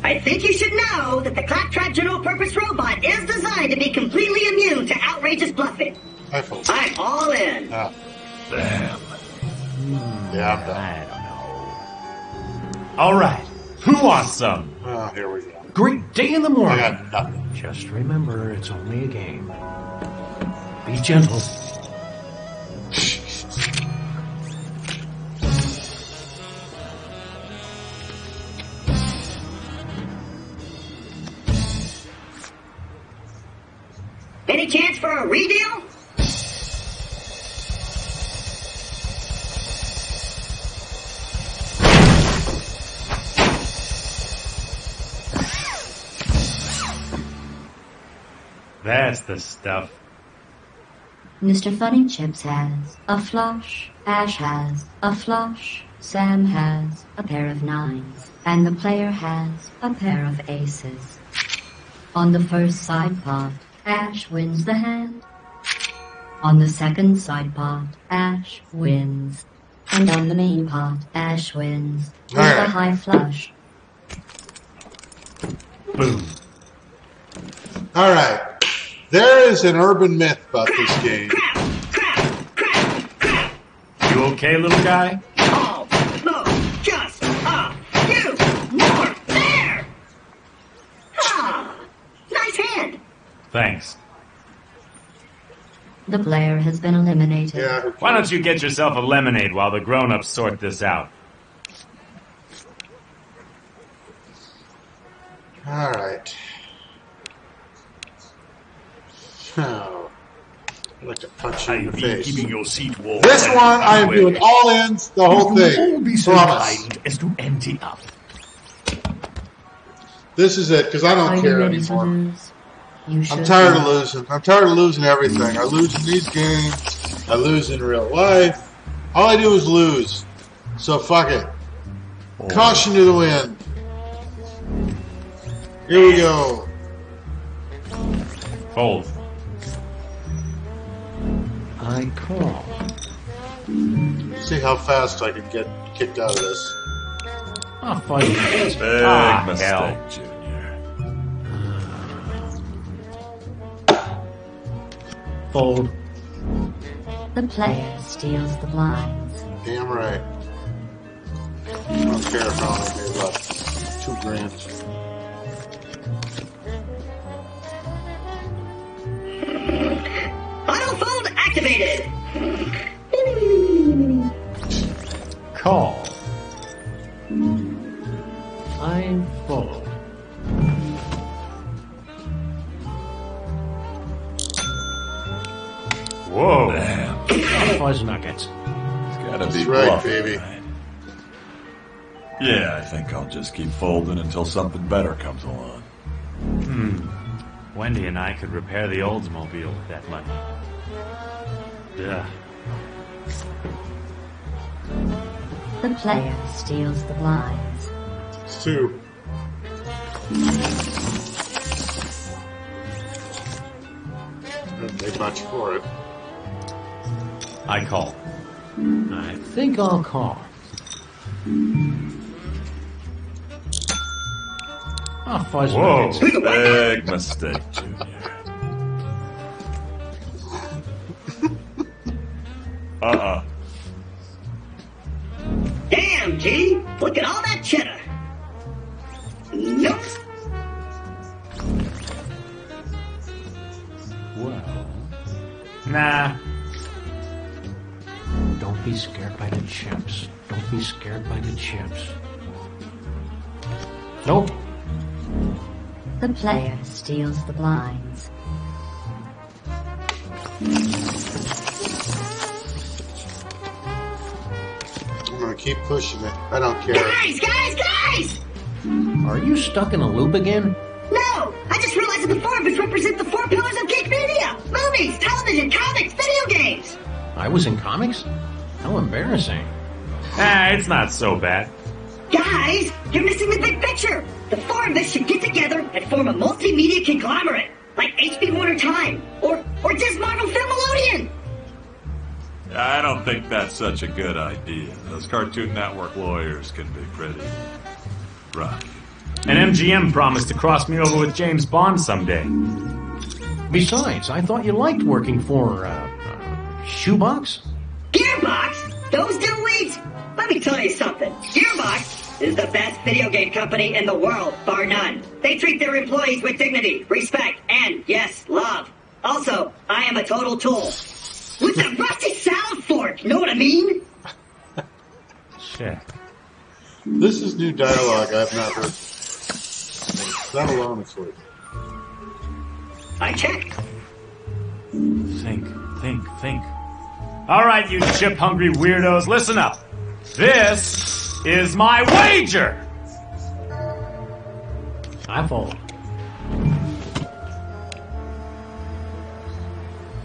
Speaker 4: I think you should know that the Claptrap General Purpose Robot is designed to be completely immune to outrageous bluffing.
Speaker 1: Hi, folks.
Speaker 4: I'm all in.
Speaker 1: Ah,
Speaker 7: Damn.
Speaker 1: yeah, I'm done.
Speaker 2: I don't know. All right. Who wants some?
Speaker 1: Oh, here we go.
Speaker 5: Great day in the
Speaker 1: I
Speaker 5: morning.
Speaker 1: got nothing.
Speaker 5: Just remember, it's only a game. Be gentle.
Speaker 4: Any chance for a redeal?
Speaker 2: That's the stuff.
Speaker 3: Mr. Funny Chips has a flush, Ash has a flush, Sam has a pair of nines, and the player has a pair of aces. On the first side pot, Ash wins the hand. On the second side pot, Ash wins. And on the main pot, Ash wins with a high flush.
Speaker 2: Boom.
Speaker 1: Alright. There is an urban myth about this game.
Speaker 2: You okay, little guy?
Speaker 4: Oh, no, just you more there. Ah, nice hand.
Speaker 2: Thanks.
Speaker 3: The player has been eliminated.
Speaker 1: Yeah.
Speaker 2: Why don't you get yourself a lemonade while the grown-ups sort this out?
Speaker 1: Alright. Oh. I'd like to punch you in the
Speaker 8: I've been
Speaker 1: face.
Speaker 8: keeping your seat warm.
Speaker 1: This one, I am doing all ins, the whole
Speaker 8: If you will all
Speaker 1: thing.
Speaker 8: be so
Speaker 1: Promise.
Speaker 8: kind as to empty up.
Speaker 1: This is it, because I
Speaker 3: Are
Speaker 1: don't
Speaker 3: you
Speaker 1: care
Speaker 3: ready to
Speaker 1: anymore.
Speaker 3: lose? You should
Speaker 1: I'm tired
Speaker 3: be.
Speaker 1: of losing. I'm tired of losing everything. I lose in these games. I lose in real life. All I do is lose. So fuck it. Caution to the wind. Here we go.
Speaker 2: Fold.
Speaker 5: I call.
Speaker 1: See how fast I can get kicked out of this.
Speaker 5: Ah, fuzzy nuggets.
Speaker 7: Big
Speaker 2: Ah,
Speaker 7: mistake,
Speaker 2: hell.
Speaker 7: Junior.
Speaker 5: Fold.
Speaker 3: The player steals the blinds.
Speaker 1: Damn right. I don't care if I only made about $2,000.
Speaker 4: Auto fold activated.
Speaker 5: Call. I fold.
Speaker 2: Whoa.
Speaker 7: Damn.
Speaker 5: Fuzz nuggets.
Speaker 7: It's gotta
Speaker 1: That's
Speaker 7: be
Speaker 1: right,
Speaker 7: bluffing,
Speaker 1: baby.
Speaker 7: right? Yeah, I think I'll just keep folding until something better comes along.
Speaker 2: Wendy and I could repair the Oldsmobile with that money. Ugh.
Speaker 3: The player steals the blinds.
Speaker 1: It's 2. Didn't pay much for it.
Speaker 2: I call.
Speaker 5: I think I'll call. Ah, fuzz
Speaker 2: Whoa.
Speaker 5: nuggets.
Speaker 7: Big mistake, Junior.
Speaker 4: Damn, G, look at all that cheddar. Nope.
Speaker 5: Well,
Speaker 2: Nah.
Speaker 5: don't be scared by the chips. Don't be scared by the chips. Nope.
Speaker 3: The player steals the blinds.
Speaker 1: I'm gonna keep pushing it. I don't care.
Speaker 4: Guys!
Speaker 5: Are you stuck in a loop again?
Speaker 4: No! I just realized that the 4 of us represent the 4 pillars of geek media. Movies, television, comics, video games.
Speaker 5: I was in comics? How embarrassing.
Speaker 2: Ah, it's not so bad.
Speaker 4: Guys, you're missing the big picture. The 4 of us should get together and form a multimedia conglomerate. Like HB Warner Time, or just Marvel Filmelodian.
Speaker 7: I don't think that's such a good idea. Those Cartoon Network lawyers can be pretty rough.
Speaker 2: And MGM promised to cross me over with James Bond someday.
Speaker 5: Besides, I thought you liked working for, Shoebox?
Speaker 4: Gearbox? Those dudes? Let me tell you something. Gearbox is the best video game company in the world, bar none. They treat their employees with dignity, respect, and, yes, love. Also, I am a total tool. With a rusty sound fork, know what I mean?
Speaker 2: Shit.
Speaker 1: This is new dialogue I've not heard. That alone is worth it.
Speaker 4: I check.
Speaker 2: Think. All right, you chip-hungry weirdos, listen up. This is my wager!
Speaker 5: I fold.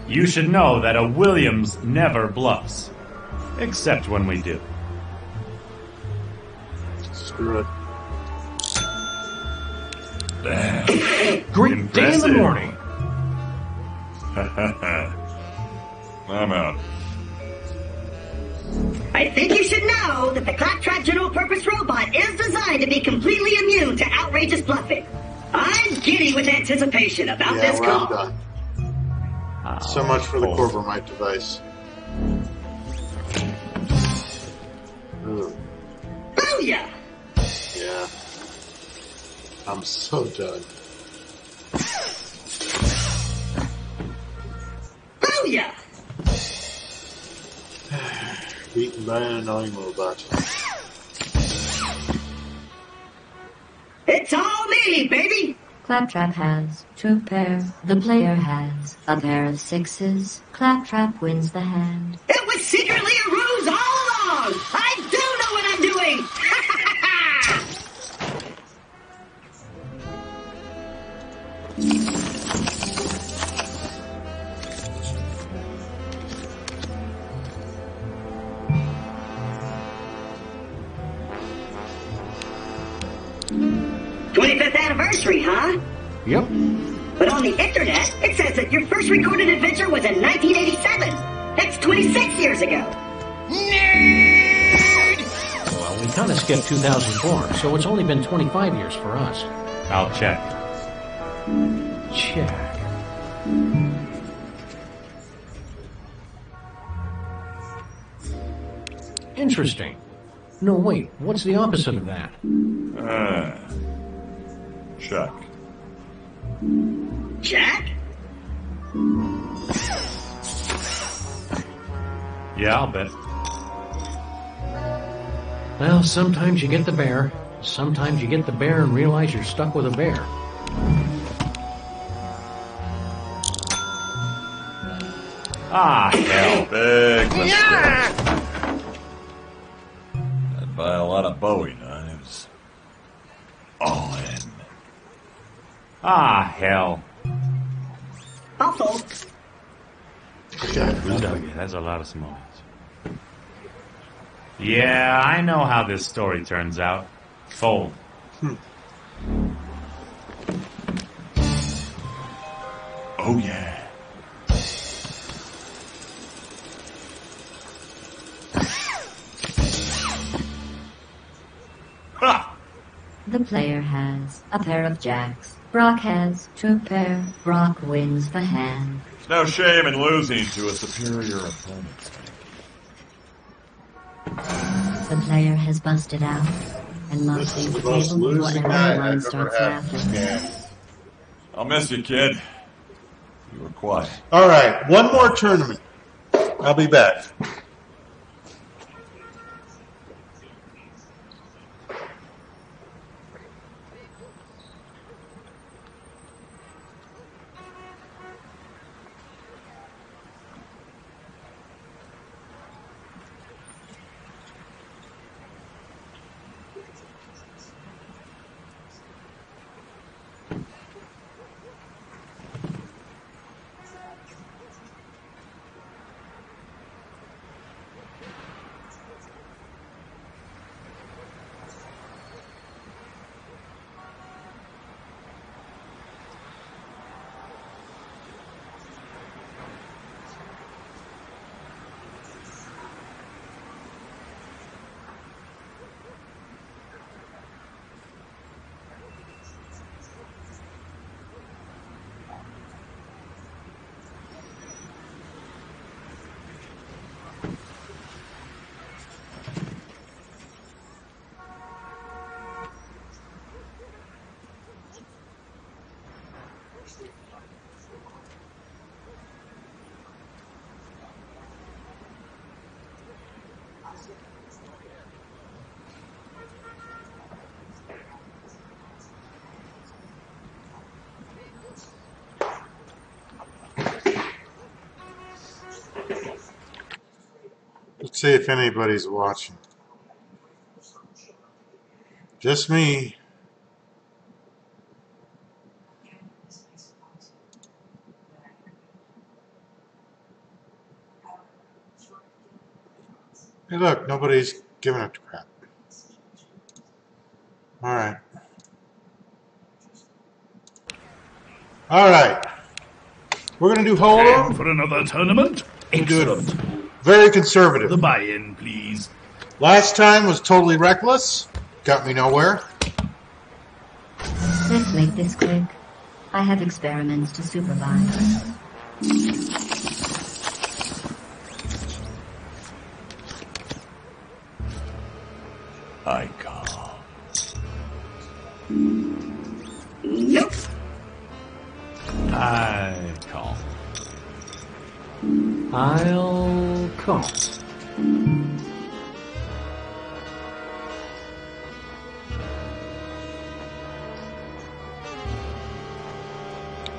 Speaker 2: You should know that a Williams never bluffs. Except when we do.
Speaker 1: Screw it.
Speaker 7: Damn.
Speaker 5: Great day in the
Speaker 2: Impressive.
Speaker 5: morning.
Speaker 7: I'm out.
Speaker 4: I think you should know that the Claptrap General Purpose Robot is designed to be completely immune to outrageous bluffing. I'm giddy with anticipation about
Speaker 1: Yeah,
Speaker 4: this
Speaker 1: well, I'm
Speaker 4: call.
Speaker 1: done. So much for the Corbermite device. Ooh,
Speaker 4: Booyah!
Speaker 1: yeah. I'm so done.
Speaker 4: Booyah!
Speaker 1: Beaten by an annoying robot.
Speaker 4: It's all me, baby!
Speaker 3: Claptrap has 2 pair. The player has a pair of 6s. Claptrap wins the hand.
Speaker 4: It was secretly a ruse all along! I do know what I'm doing! '25th anniversary, huh?
Speaker 5: Yep.
Speaker 4: But on the internet, it says that your first recorded adventure was in 1987. That's 26 years ago.
Speaker 5: Well, we kind of skipped 2004, so it's only been 25 years for us.
Speaker 2: I'll check.
Speaker 5: Check. Interesting. No, wait. What's the opposite of that?
Speaker 7: Check.
Speaker 4: Jack?
Speaker 2: Yeah, I'll bet.
Speaker 5: Well, sometimes you get the bear. Sometimes you get the bear and realize you're stuck with a bear.
Speaker 2: Ah, hell.
Speaker 7: Big mistake. I'd buy a lot of Bowie knives. All in.
Speaker 2: Ah, hell.
Speaker 4: Also,
Speaker 1: Okay, nothing.
Speaker 2: That's a lot of smokes. Yeah, I know how this story turns out. Fold.
Speaker 7: Oh, yeah.
Speaker 2: Ha!
Speaker 3: The player has a pair of jacks. Brock has 2 pair. Brock wins the hand.
Speaker 7: There's no shame in losing to a superior opponent.
Speaker 3: The player has busted out and
Speaker 1: This
Speaker 3: moves
Speaker 1: is
Speaker 3: the
Speaker 1: the most
Speaker 3: table before
Speaker 1: losing night
Speaker 3: everyone
Speaker 1: I've ever
Speaker 3: starts
Speaker 1: had in this
Speaker 3: laughing.
Speaker 1: game.
Speaker 7: I'll miss you, kid. You were quiet.
Speaker 1: All right, one more tournament. I'll be back. Let's see if anybody's watching. Just me. Hey, look, nobody's giving a crap. All right. All right. We're going to do Hold'em.
Speaker 8: For another tournament?
Speaker 1: We'll do it
Speaker 8: Excellent.
Speaker 1: very conservative.
Speaker 8: The buy-in, please.
Speaker 1: Last time was totally reckless. Got me nowhere.
Speaker 3: Let's make this quick. I have experiments to supervise.
Speaker 7: I call.
Speaker 4: Nope.
Speaker 2: I call.
Speaker 5: I'll call.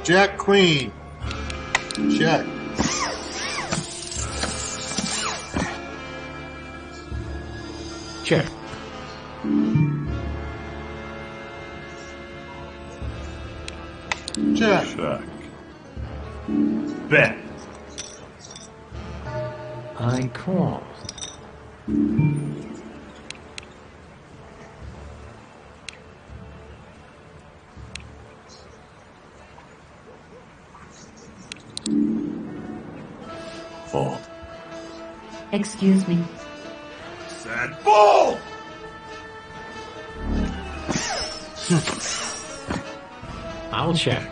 Speaker 1: Jack Queen. Check.
Speaker 5: Check.
Speaker 1: Check.
Speaker 7: Check.
Speaker 2: Bet.
Speaker 5: I call.
Speaker 7: Fold.
Speaker 3: Excuse me.
Speaker 8: Set ball!
Speaker 5: I'll check.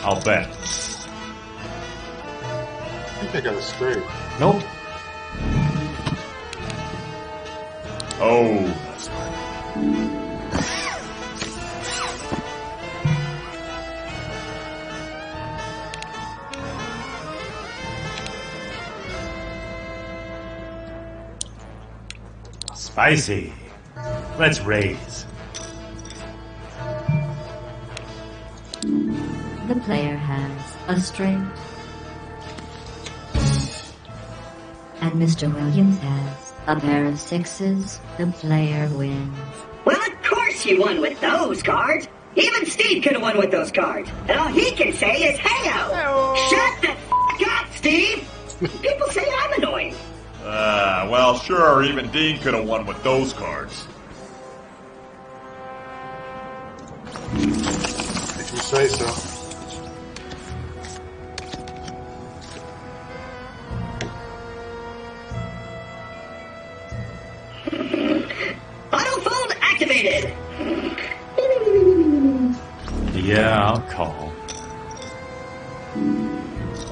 Speaker 2: I'll bet.
Speaker 1: I think I got it straight.
Speaker 5: Nope.
Speaker 7: Oh, that's right.
Speaker 2: Spicy. Let's raise.
Speaker 3: The player has a straight. And Mr. Williams has a pair of sixes. The player wins.
Speaker 4: Well, of course you won with those cards. Even Steve could have won with those cards. And all he can say is, hey-o. Shut the f*** up, Steve. People say I'm annoying.
Speaker 7: Well, sure, even Dean could have won with those cards.
Speaker 1: If you say so.
Speaker 4: Autofold activated.
Speaker 2: Yeah, I'll call.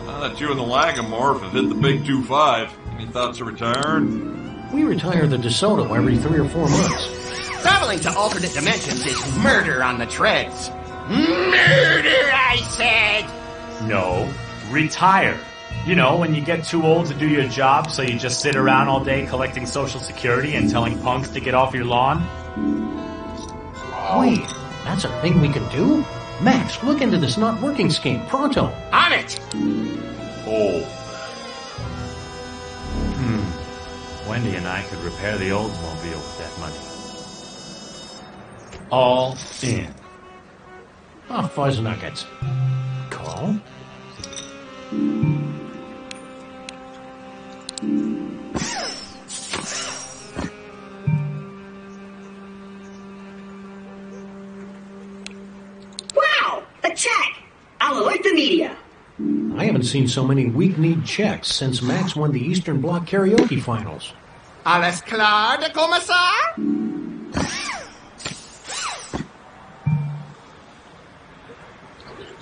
Speaker 7: Now that you and the Lagomorph have hit the big 2-5, any thoughts of retiring?
Speaker 5: We retire the DeSoto every 3 or 4 months.
Speaker 6: Traveling to alternate dimensions is murder on the treads. Murder, I said!
Speaker 2: No, retire. You know, when you get too old to do your job, so you just sit around all day collecting Social Security and telling punks to get off your lawn?
Speaker 5: Wait, that's a thing we can do? Max, look into this not working scheme, pronto.
Speaker 6: On it!
Speaker 7: Oh,
Speaker 2: Wendy and I could repair the Oldsmobile with that money. All in.
Speaker 5: Oh, fuzz nuggets. Call?
Speaker 4: Wow, a check. I'll alert the media.
Speaker 5: I haven't seen so many weak-kneed checks since Max won the Eastern Bloc karaoke finals.
Speaker 6: Alles klar, der Kommissar?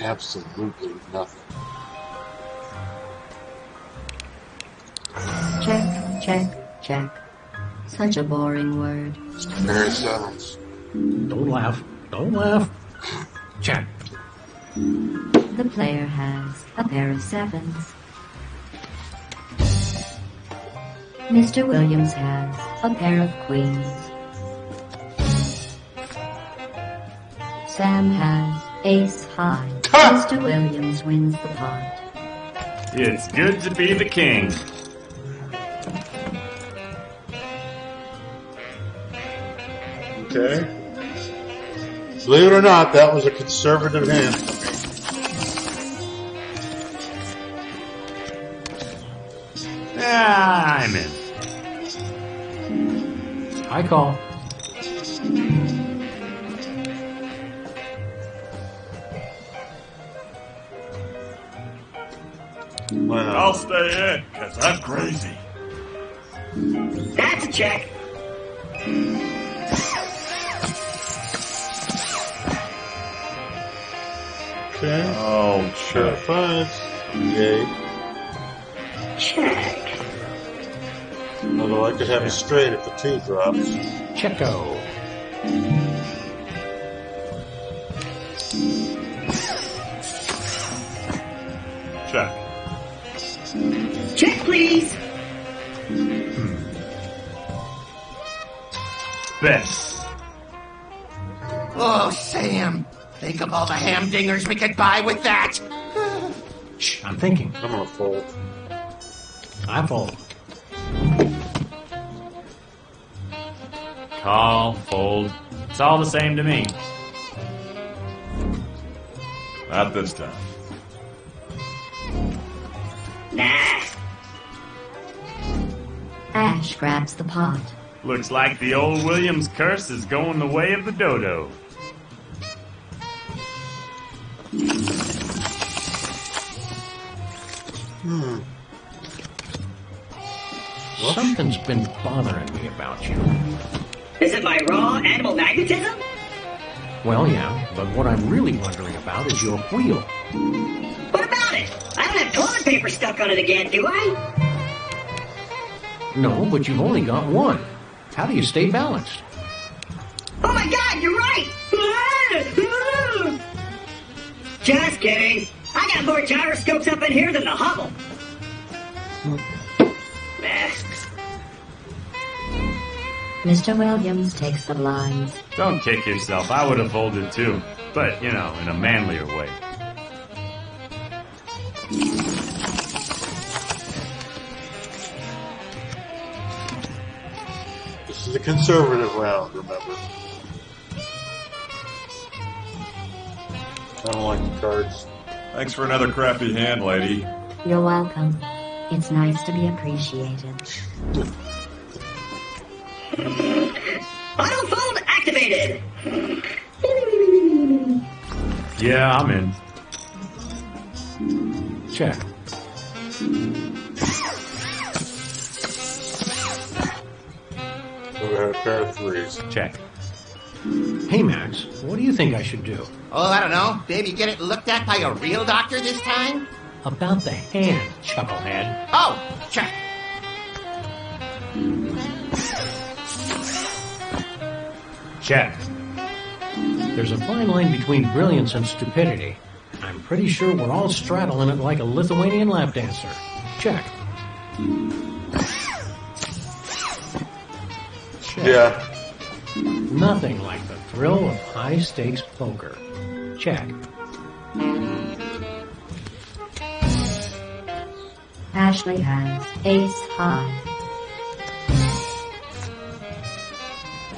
Speaker 1: Absolutely nothing.
Speaker 3: Check, check, check. Such a boring word.
Speaker 1: Mary Sevens.
Speaker 5: Don't laugh. Don't laugh. Check.
Speaker 3: The player has a pair of sevens. Mr. Williams has a pair of queens. Sam has ace high. Mr. Williams wins the pot.
Speaker 2: It's good to be the king.
Speaker 1: Okay. Believe it or not, that was a conservative hand for me.
Speaker 2: Yeah, I'm in.
Speaker 5: I call.
Speaker 1: Why not?
Speaker 7: I'll stay in, because I'm crazy.
Speaker 4: That's a check.
Speaker 1: Okay.
Speaker 7: Oh,
Speaker 1: Sure,
Speaker 7: check.
Speaker 1: fine. Yay.
Speaker 4: Check.
Speaker 1: Although I could have it straight if the 2 drops.
Speaker 5: Checko.
Speaker 7: Check.
Speaker 4: Check, please.
Speaker 2: Best.
Speaker 6: Oh, Sam. Think of all the hamdingers we could buy with that.
Speaker 5: Shh, I'm thinking.
Speaker 1: I'm gonna fold.
Speaker 5: I fold.
Speaker 2: Call, fold. It's all the same to me.
Speaker 7: Not this time.
Speaker 4: Nah.
Speaker 3: Ash grabs the pot.
Speaker 2: Looks like the old Williams curse is going the way of the dodo.
Speaker 5: Something's been bothering me about you.
Speaker 4: Is it my raw animal magnetism?
Speaker 5: Well, yeah, but what I'm really wondering about is your wheel.
Speaker 4: What about it? I don't have toilet paper stuck on it again, do I?
Speaker 5: No, but you've only got one. How do you stay balanced?
Speaker 4: Oh my god, you're right! Just kidding. I got more gyroscopes up in here than the Hubble.
Speaker 3: Mr. Williams takes the blinds.
Speaker 2: Don't kick yourself. I would have folded too. But, you know, in a manlier way.
Speaker 1: This is a conservative round, remember. I don't like the cards.
Speaker 7: Thanks for another crappy hand, lady.
Speaker 3: You're welcome. It's nice to be appreciated.
Speaker 4: Auto fold activated!
Speaker 2: Yeah, I'm in.
Speaker 5: Check.
Speaker 1: So we have a pair of 3s.
Speaker 2: Check.
Speaker 5: Hey, Max, what do you think I should do?
Speaker 6: Oh, I don't know. Maybe get it looked at by a real doctor this time?
Speaker 5: About the hand, chucklehead.
Speaker 6: Oh, check.
Speaker 2: Check.
Speaker 5: There's a fine line between brilliance and stupidity. I'm pretty sure we're all straddling it like a Lithuanian lap dancer. Check. Check.
Speaker 1: Yeah.
Speaker 5: Nothing like the thrill of high-stakes poker. Check.
Speaker 3: Ashley has ace high.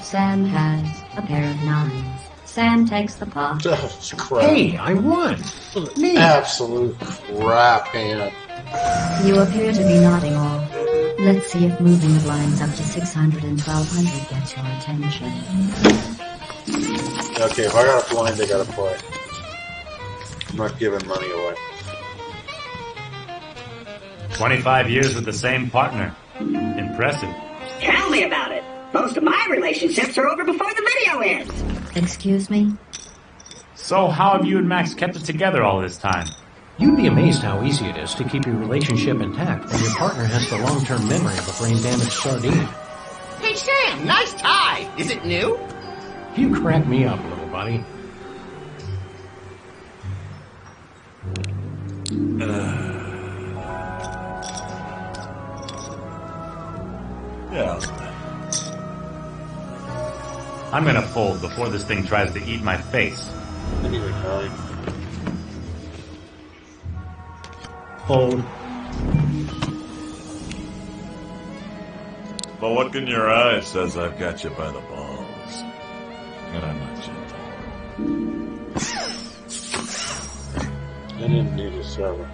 Speaker 3: Sam has a pair of 9s. Sam takes the pot.
Speaker 1: That's crap.
Speaker 5: Hey, I won! Me!
Speaker 1: Absolute crap hand.
Speaker 3: You appear to be nodding off. Let's see if moving the blinds up to 600 and 1200 gets your attention.
Speaker 1: Okay, if I got a blind, they gotta play. I'm not giving money away.
Speaker 2: 25 years with the same partner. Impressive.
Speaker 4: Tell me about it. Most of my relationships are over before the video ends.
Speaker 3: Excuse me?
Speaker 2: So how have you and Max kept it together all this time?
Speaker 5: You'd be amazed how easy it is to keep your relationship intact when your partner has the long-term memory of a brain-damaged sardine.
Speaker 6: Hey, Sam, nice tie. Is it new?
Speaker 5: You crack me up, little buddy.
Speaker 7: Yeah.
Speaker 2: I'm gonna fold before this thing tries to eat my face.
Speaker 1: I need a 9.
Speaker 5: Fold.
Speaker 7: The look in your eyes says I've got you by the balls. And I'm not gentle.
Speaker 1: I didn't need a 7.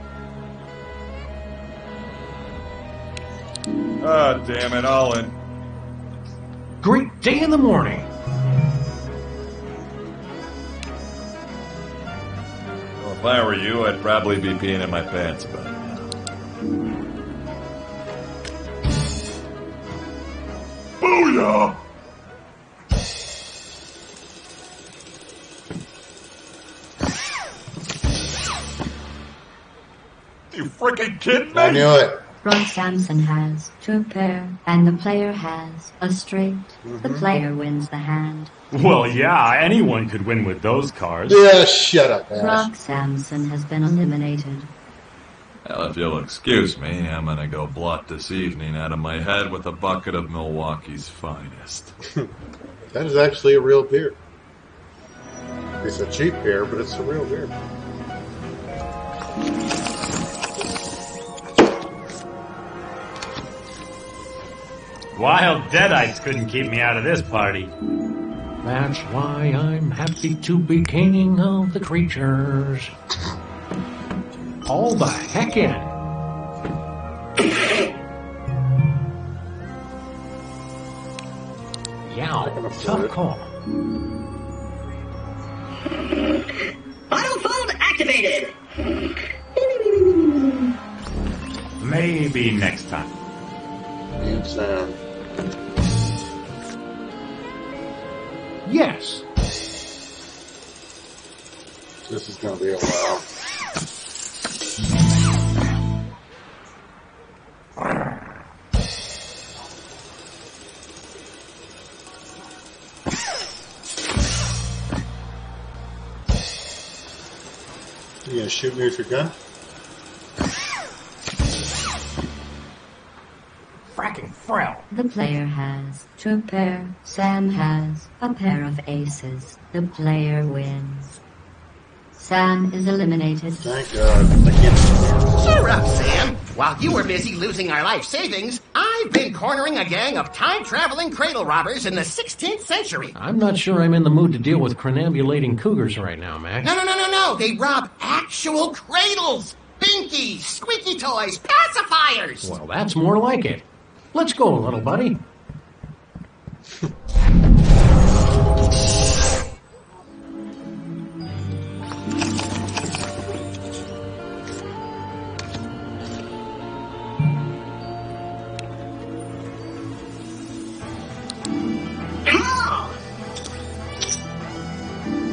Speaker 7: Ah, damn it, all in.
Speaker 5: Great day in the morning.
Speaker 7: Well, if I were you, I'd probably be peeing in my pants about it now. Booyah! You freaking kidding me?
Speaker 1: I knew it.
Speaker 3: Roy Samson has 2 pair, and the player has a straight. The player wins the hand.
Speaker 2: Well, yeah, anyone could win with those cards.
Speaker 1: Yeah, shut up, Ash.
Speaker 3: Rock Samson has been eliminated.
Speaker 7: Well, if you'll excuse me, I'm gonna go blot this evening out of my head with a bucket of Milwaukee's finest.
Speaker 1: That is actually a real beer. It's a cheap beer, but it's a real beer.
Speaker 2: Wild deadites couldn't keep me out of this party.
Speaker 5: That's why I'm happy to be king of the creatures. All the heck in. Yow, tough call.
Speaker 4: Autofold activated.
Speaker 2: Maybe next time.
Speaker 1: And Sam.
Speaker 5: Yes.
Speaker 1: This is going to be a while. You gonna shoot me with your gun?
Speaker 5: Fracking frell.
Speaker 3: The player has 2 pair. Sam has a pair of aces. The player wins. Sam is eliminated.
Speaker 1: Thank God. I can't.
Speaker 6: Cheer up, Sam. While you were busy losing our life savings, I've been cornering a gang of time-traveling cradle robbers in the 16th century.
Speaker 5: I'm not sure I'm in the mood to deal with crenambulating cougars right now, Max.
Speaker 6: No. They rob actual cradles. Binkies, squeaky toys, pacifiers.
Speaker 5: Well, that's more like it. Let's go, little buddy.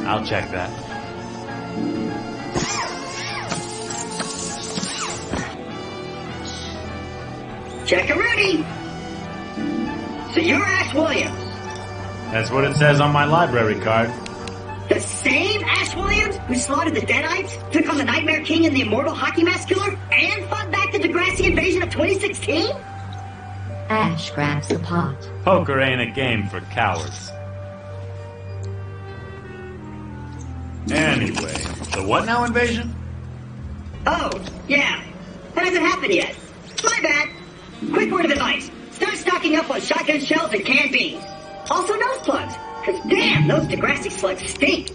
Speaker 2: I'll check that.
Speaker 4: Check-a-rooney. So you're Ash Williams.
Speaker 2: That's what it says on my library card.
Speaker 4: The same Ash Williams who slaughtered the Deadites, took on the Nightmare King and the Immortal Hockey Mask Killer, and fought back the Degrassi invasion of 2016?
Speaker 3: Ash grabs the pot.
Speaker 2: Poker ain't a game for cowards. Anyway, the what now invasion?
Speaker 4: Oh, yeah. That hasn't happened yet. My bad. Quick word of advice. Start stocking up on shotgun shells and canned beans. Also nose plugs. Cause damn, those Degrassi slugs stink.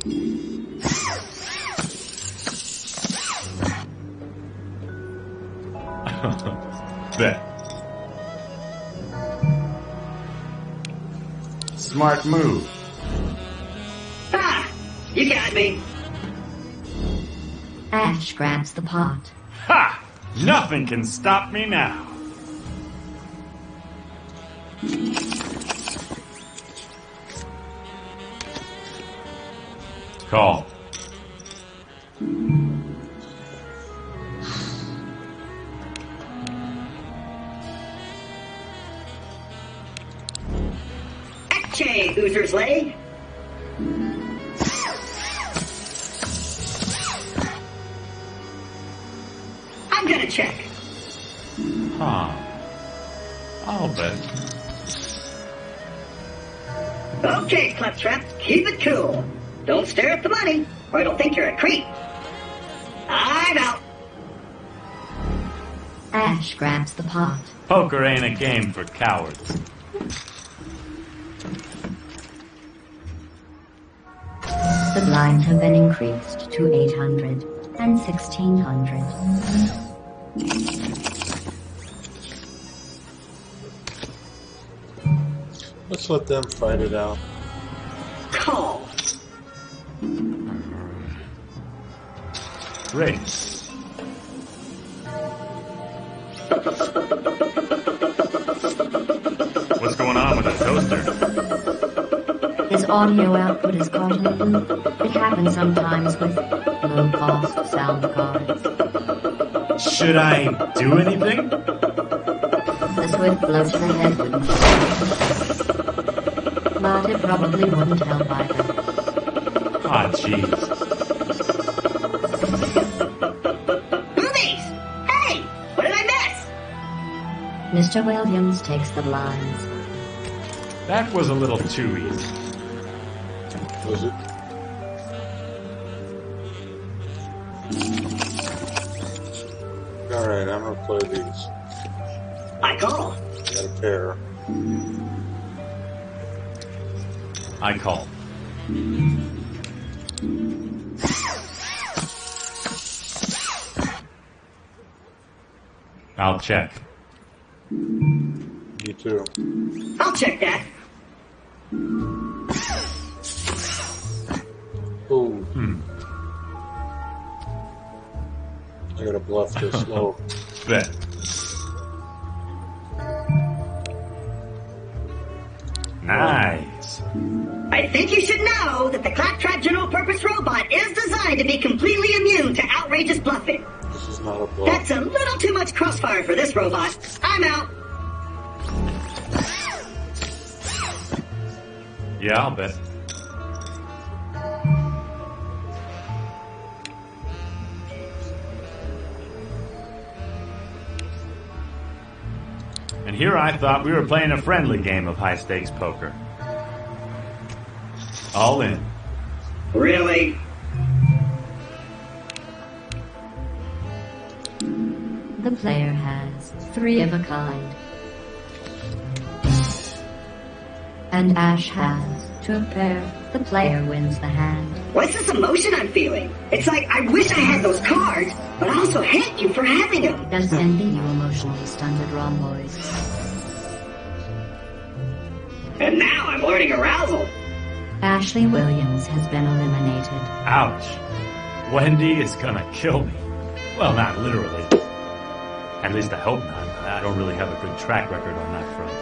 Speaker 2: Bet. Smart move.
Speaker 4: Ah, you got me.
Speaker 3: Ash grabs the pot.
Speaker 2: Ha! Nothing can stop me now. Call.
Speaker 4: Ache, Oozer's leg. I'm gonna check.
Speaker 2: Huh. I'll bet.
Speaker 4: Okay, Claptrap, keep it cool. Don't stare at the money, or it'll think you're a creep. I'm out.
Speaker 3: Ash grabs the pot.
Speaker 2: Poker ain't a game for cowards.
Speaker 3: The blinds have been increased to 800 and 1600.
Speaker 1: Let's let them fight it out.
Speaker 4: Call.
Speaker 2: Ring. What's going on with the toaster?
Speaker 3: His audio output is caught in a loop. It happens sometimes with low-cost sound cards.
Speaker 2: Should I do anything?
Speaker 3: The swift blow to the head wouldn't but it probably wouldn't help either.
Speaker 2: Ah, jeez.
Speaker 4: Movies! Hey! What did I miss?
Speaker 3: Mr. Williams takes the blinds.
Speaker 2: That was a little too easy.
Speaker 1: Was it? Alright, I'm gonna play these.
Speaker 4: I call.
Speaker 1: Got a pair.
Speaker 2: I call. I'll check.
Speaker 1: You too.
Speaker 4: I'll check that.
Speaker 1: Ooh. I gotta bluff this low.
Speaker 2: Bet. Nice.
Speaker 4: I think you should know that the Claptrap General Purpose Robot is designed to be completely immune to outrageous bluffing.
Speaker 1: This is not a bluff.
Speaker 4: That's a little too much crossfire for this robot. I'm out.
Speaker 2: Yeah, I'll bet. And here I thought we were playing a friendly game of high-stakes poker. All in.
Speaker 4: Really?
Speaker 3: The player has 3 of a kind. And Ash has 2 pair. The player wins the hand.
Speaker 4: What's this emotion I'm feeling? It's like I wish I had those cards, but I also hate you for having them.
Speaker 3: Does envy you emotionally stunted rhomboids?
Speaker 4: And now I'm learning arousal.
Speaker 3: Ashley Williams has been eliminated.
Speaker 2: Ouch. Wendy is gonna kill me. Well, not literally. At least I hope not. I don't really have a good track record on that front.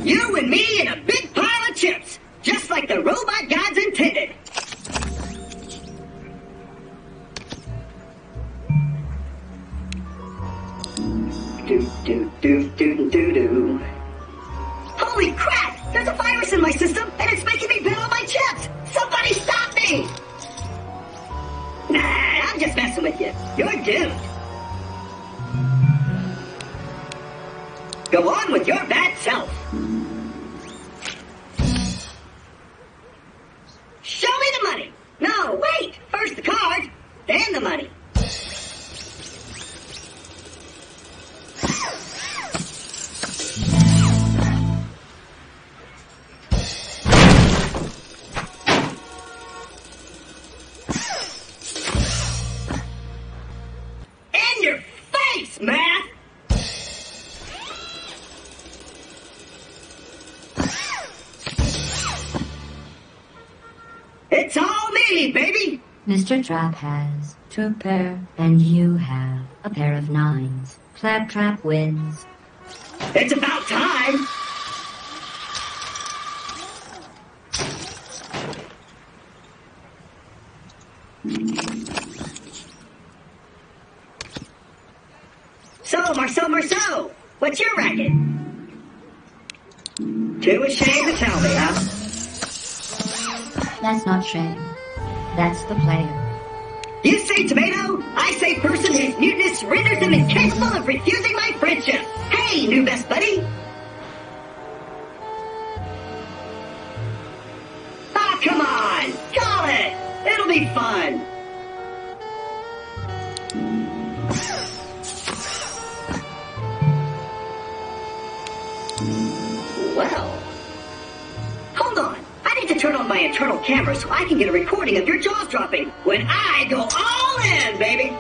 Speaker 4: You and me in a big pile of chips, just like the robot gods intended. Do. Holy crap! There's a virus in my system, and it's making me bid on my chips! Somebody stop me! Nah, I'm just messing with you. You're doomed. Go on with your bad self. Show me the money! No, wait! First the card, then the money. In your face, Matt! It's all me, baby!
Speaker 3: Mr. Trap has 2 pair, and you have a pair of 9s. Claptrap wins.
Speaker 4: It's about time! So, Marceau, what's your racket? Too ashamed to tell me, huh?
Speaker 3: That's not shame. That's the player.
Speaker 4: You say tomato, I say person whose muteness renders them incapable of refusing my friendship. Hey, new best buddy! Ah, come on! Call it! It'll be fun! Well, hold on. I need to turn on my internal camera so I can get a recording of your jaws dropping when I go all in, baby.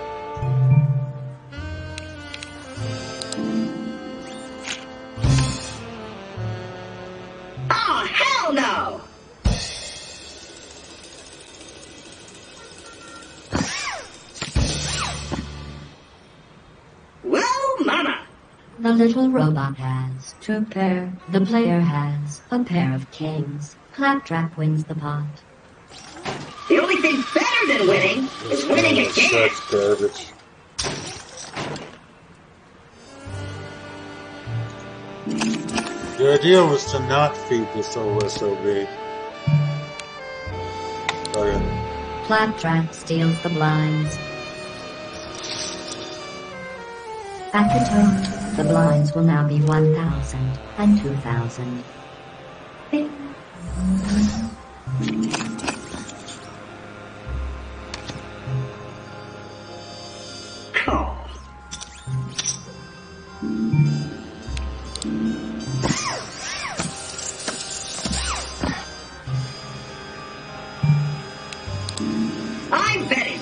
Speaker 4: Oh, hell no! Well, mama.
Speaker 3: The little robot has 2 pair. The player has a pair of kings. Claptrap wins the pot.
Speaker 4: The only thing better than winning is winning again.
Speaker 1: That's garbage. The idea was to not feed this OSOB. Okay.
Speaker 3: Claptrap steals the blinds. At the tone, the blinds will now be 1,000 and 2,000. Bing.
Speaker 4: Call. I'm betting.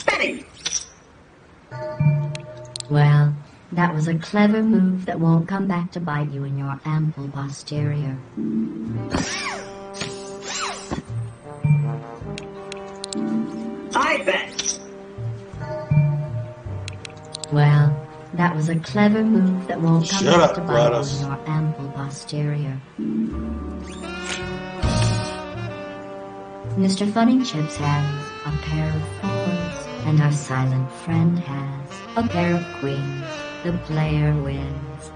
Speaker 4: Betting.
Speaker 3: Well, that was a clever move that won't come back to bite you in your ample posterior.
Speaker 4: I bet.
Speaker 3: Well, that was a clever move that won't come
Speaker 1: Shut
Speaker 3: back
Speaker 1: up,
Speaker 3: to bite
Speaker 1: Gladys.
Speaker 3: you in your ample posterior. Mr. Funny Chips has a pair of 4s, and our silent friend has a pair of queens. The player wins.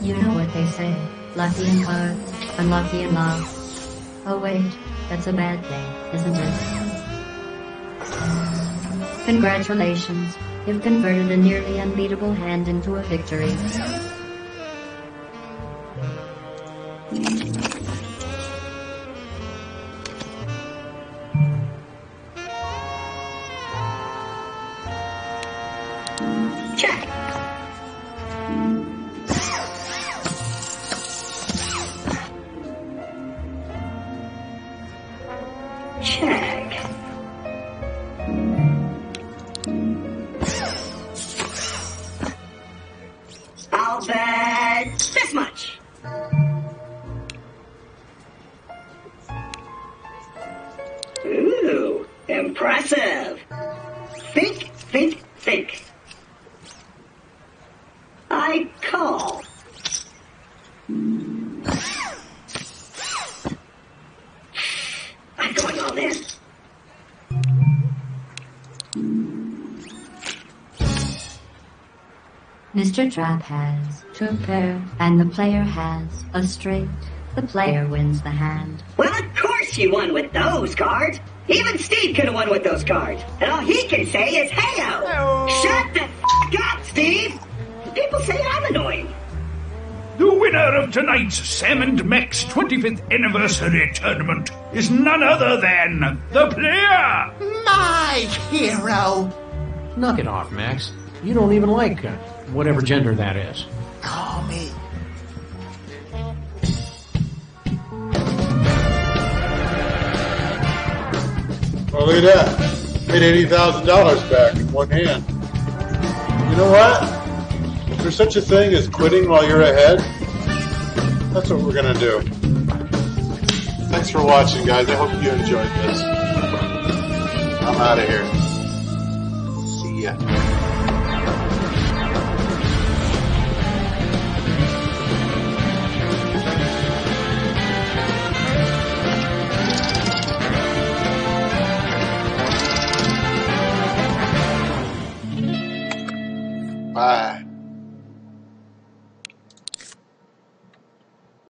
Speaker 3: You know what they say, lucky in cards, unlucky in love. Oh wait, that's a bad thing, isn't it? Congratulations, you've converted a nearly unbeatable hand into a victory.
Speaker 4: Check. Check. I'll bet this much. Ooh, impressive. Think, think, think. I call. I'm going all in.
Speaker 3: Mr. Trap has 2 pair, and the player has a straight. The player wins the hand.
Speaker 4: Well, of course you won with those cards. Even Steve could have won with those cards. And all he can say is, hey-o. Shut the f*** up, Steve. People say I'm annoying.
Speaker 8: The winner of tonight's Sam and Max 25th anniversary tournament is none other than the player.
Speaker 6: My hero.
Speaker 5: Knock it off, Max. You don't even like whatever gender that is.
Speaker 6: Call me.
Speaker 1: Oh, look at that. Made $80,000 back in one hand. You know what? Is there such a thing as quitting while you're ahead? That's what we're going to do. Thanks for watching, guys. I hope you enjoyed this. I'm out of here. See ya.